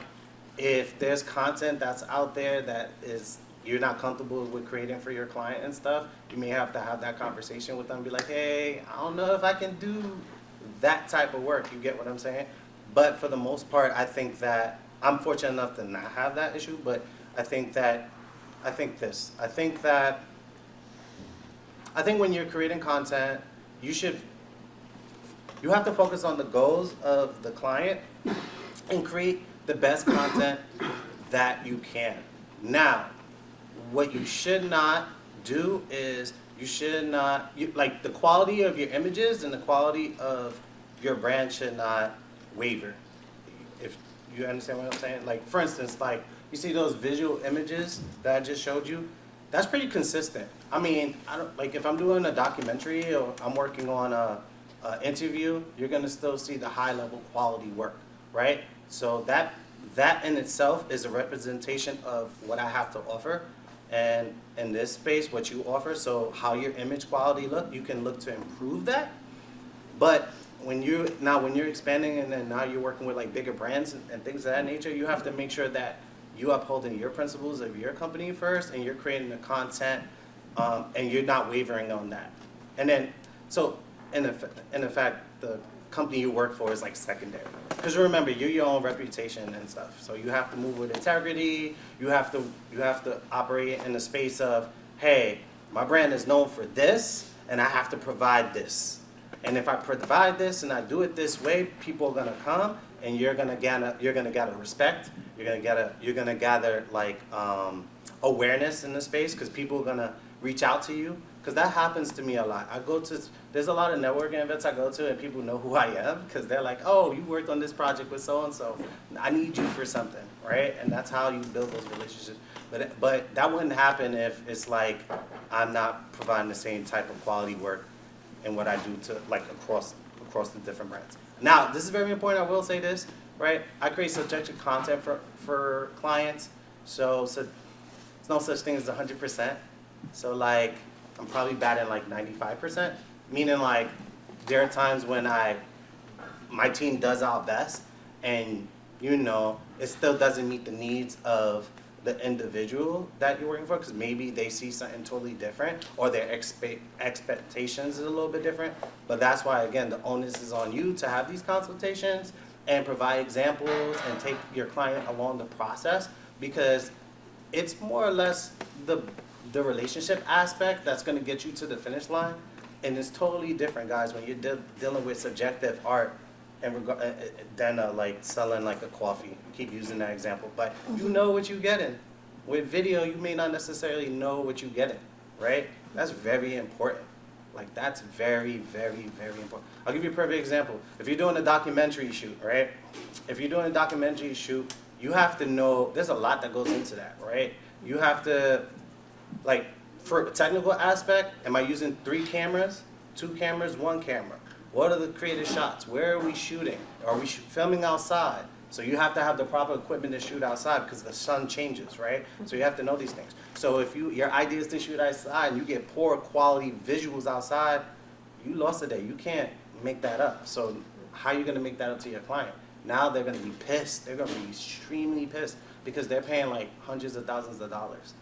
if there's content that's out there that is you're not comfortable with creating for your client and stuff, you may have to have that conversation with them. Be like, hey, I don't know if I can do that type of work. You get what I'm saying? But for the most part, I think that I'm fortunate enough to not have that issue. But I think when you're creating content, you have to focus on the goals of the client and create the best content that you can. Now, what you should not do is like the quality of your images and the quality of your brand should not waver. If you understand what I'm saying? Like, for instance, like you see those visual images that I just showed you, that's pretty consistent. I mean, if I'm doing a documentary or I'm working on a interview, you're gonna still see the high level quality work, right? So that in itself is a representation of what I have to offer. And in this space, what you offer, so how your image quality look, you can look to improve that. But when you're expanding and then now you're working with like bigger brands and things of that nature, you have to make sure that you upholding your principles of your company first, and you're creating the content, and you're not wavering on that. And then, so in fact, the company you work for is like secondary. Because remember, you're your own reputation and stuff. So you have to move with integrity. You have to operate in the space of, hey, my brand is known for this, and I have to provide this. And if I provide this and I do it this way, people are gonna come, and you're gonna gather respect. You're gonna gather like awareness in the space, because people are gonna reach out to you. Because that happens to me a lot. There's a lot of networking events I go to, and people know who I am, because they're like, oh, you worked on this project with so-and-so. I need you for something, right? And that's how you build those relationships. But that wouldn't happen if it's like I'm not providing the same type of quality work in what I do to like across the different brands. Now, this is very important. I will say this, right? I create subjective content for clients, so there's no such thing as 100%. So like, I'm probably batting like 95%, meaning like there are times when my team does our best, and it still doesn't meet the needs of the individual that you're working for, because maybe they see something totally different, or their expectations is a little bit different. But that's why, again, the onus is on you to have these consultations and provide examples and take your client along the process, because it's more or less the relationship aspect that's going to get you to the finish line. And it's totally different, guys, when you're dealing with subjective art than like selling like a coffee. Keep using that example, but you know what you're getting. With video, you may not necessarily know what you're getting, right? That's very important. Like, that's very, very, very important. I'll give you a perfect example. If you're doing a documentary shoot, right? If you're doing a documentary shoot, you have to know, there's a lot that goes into that, right? You have to, like, for a technical aspect, am I using 3 cameras, 2 cameras, 1 camera? What are the creative shots? Where are we shooting? Are we filming outside? So you have to have the proper equipment to shoot outside, because the sun changes, right? So you have to know these things. So if your idea is to shoot outside and you get poor quality visuals outside, you lost a day. You can't make that up. So how are you going to make that up to your client? Now they're going to be pissed. They're going to be extremely pissed, because they're paying like hundreds of thousands of dollars.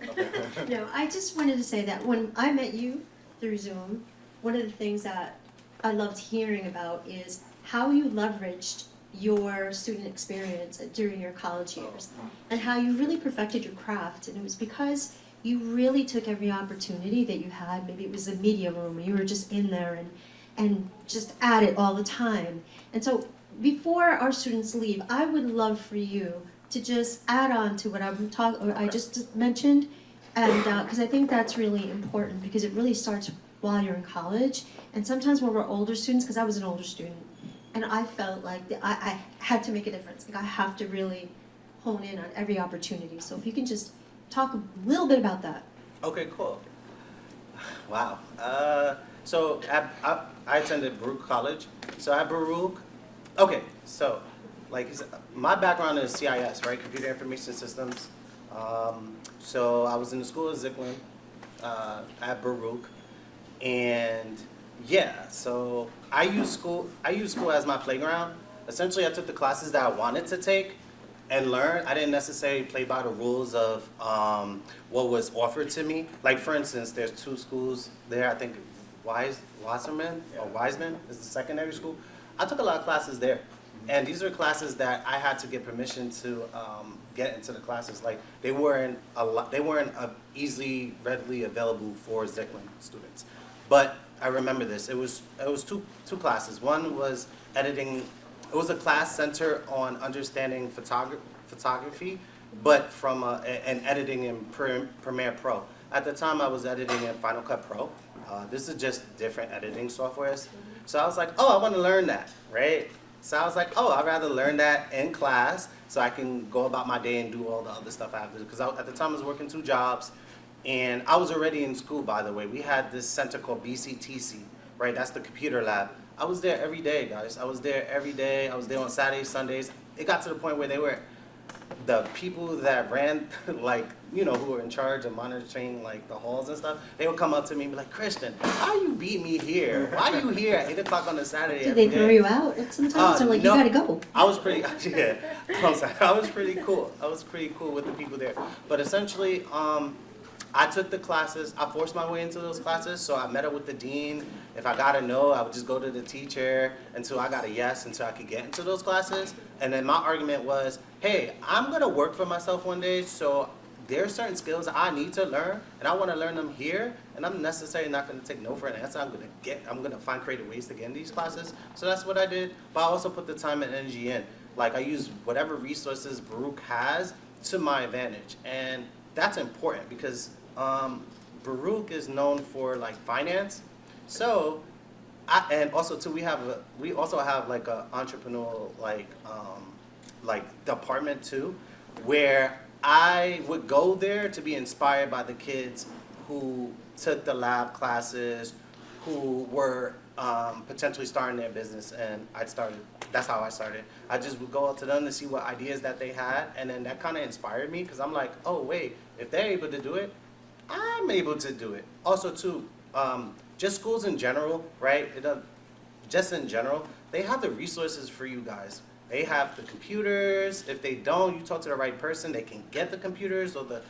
Okay. No, I just wanted to say that when I met you through Zoom, one of the things that I loved hearing about is how you leveraged your student experience during your college years and how you really perfected your craft. And it was because you really took every opportunity that you had. Maybe it was the media room where you were just in there and just at it all the time. And so before our students leave, I would love for you to just add on to what I just mentioned, and because I think that's really important, because it really starts while you're in college. And sometimes when we're older students, because I was an older student, and I felt like I had to make a difference. Like I have to really hone in on every opportunity. So if you can just talk a little bit about that. Okay, cool. Wow. So I attended Baruch College. So at Baruch, okay, so like my background is CIS, right? Computer Information Systems. So I was in the school of Zicklin at Baruch, and yeah, so I use school as my playground. Essentially, I took the classes that I wanted to take and learn. I didn't necessarily play by the rules of what was offered to me. Like for instance, there's 2 schools there. I think Wiseman is the secondary school. I took a lot of classes there, and these are classes that I had to get permission to get into the classes. Like they weren't easily readily available for Zicklin students. But I remember this. It was two classes. One was editing. It was a class centered on understanding photography, but from and editing in Premiere Pro. At the time, I was editing in Final Cut Pro. This is just different editing softwares. So I was like, oh, I want to learn that, right? So I was like, oh, I'd rather learn that in class so I can go about my day and do all the other stuff I have to do. Because at the time, I was working 2 jobs. And I was already in school, by the way. We had this center called BCTC, right? That's the computer lab. I was there every day, guys. I was there every day. I was there on Saturdays, Sundays. It got to the point where they were, the people that ran, like, you know, who were in charge of monitoring, like, the halls and stuff, they would come up to me and be like, Christian, how you beat me here? Why are you here at 8 o'clock on a Saturday Did they throw you out sometimes? Or like, no, you gotta go? I was pretty, yeah, I was pretty cool. I was pretty cool with the people there. But essentially, I took the classes, I forced my way into those classes, so I met up with the dean. If I got a no, I would just go to the teacher until I got a yes, until I could get into those classes. And then my argument was, hey, I'm gonna work for myself one day, so there are certain skills I need to learn, and I wanna learn them here, and I'm necessarily not gonna take no for an answer. I'm gonna find creative ways to get in these classes. So that's what I did, but I also put the time and energy in. Like I use whatever resources Baruch has to my advantage, and that's important because Baruch is known for like finance, so and also too we also have like a entrepreneurial like department too, where I would go there to be inspired by the kids who took the lab classes, who were potentially starting their business, and that's how I started. I just would go out to them to see what ideas that they had, and then that kind of inspired me because I'm like, oh wait, if they're able to do it, I'm able to do it. Also too, just schools in general, right? Just in general, they have the resources for you guys. They have the computers. If they don't, you talk to the right person, they can get the computers or the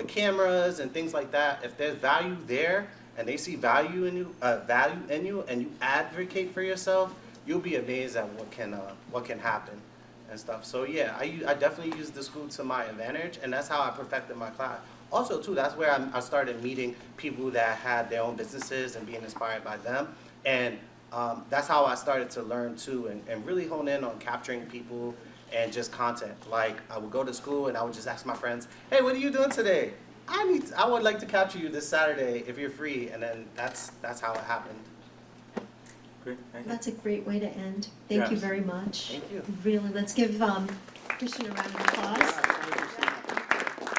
cameras and things like that. If there's value there and they see value in you, and you advocate for yourself, you'll be amazed at what can happen and stuff. So yeah, I definitely use the school to my advantage, and that's how I perfected my class. Also too, that's where I started meeting people that had their own businesses and being inspired by them, and that's how I started to learn too, and really hone in on capturing people and just content. Like I would go to school and I would just ask my friends, hey, what are you doing today? I would like to capture you this Saturday if you're free, and then that's how it happened. Great, thank you. That's a great way to end. Thank you Yes. very much. Thank you. Really, let's give Christian a round of applause.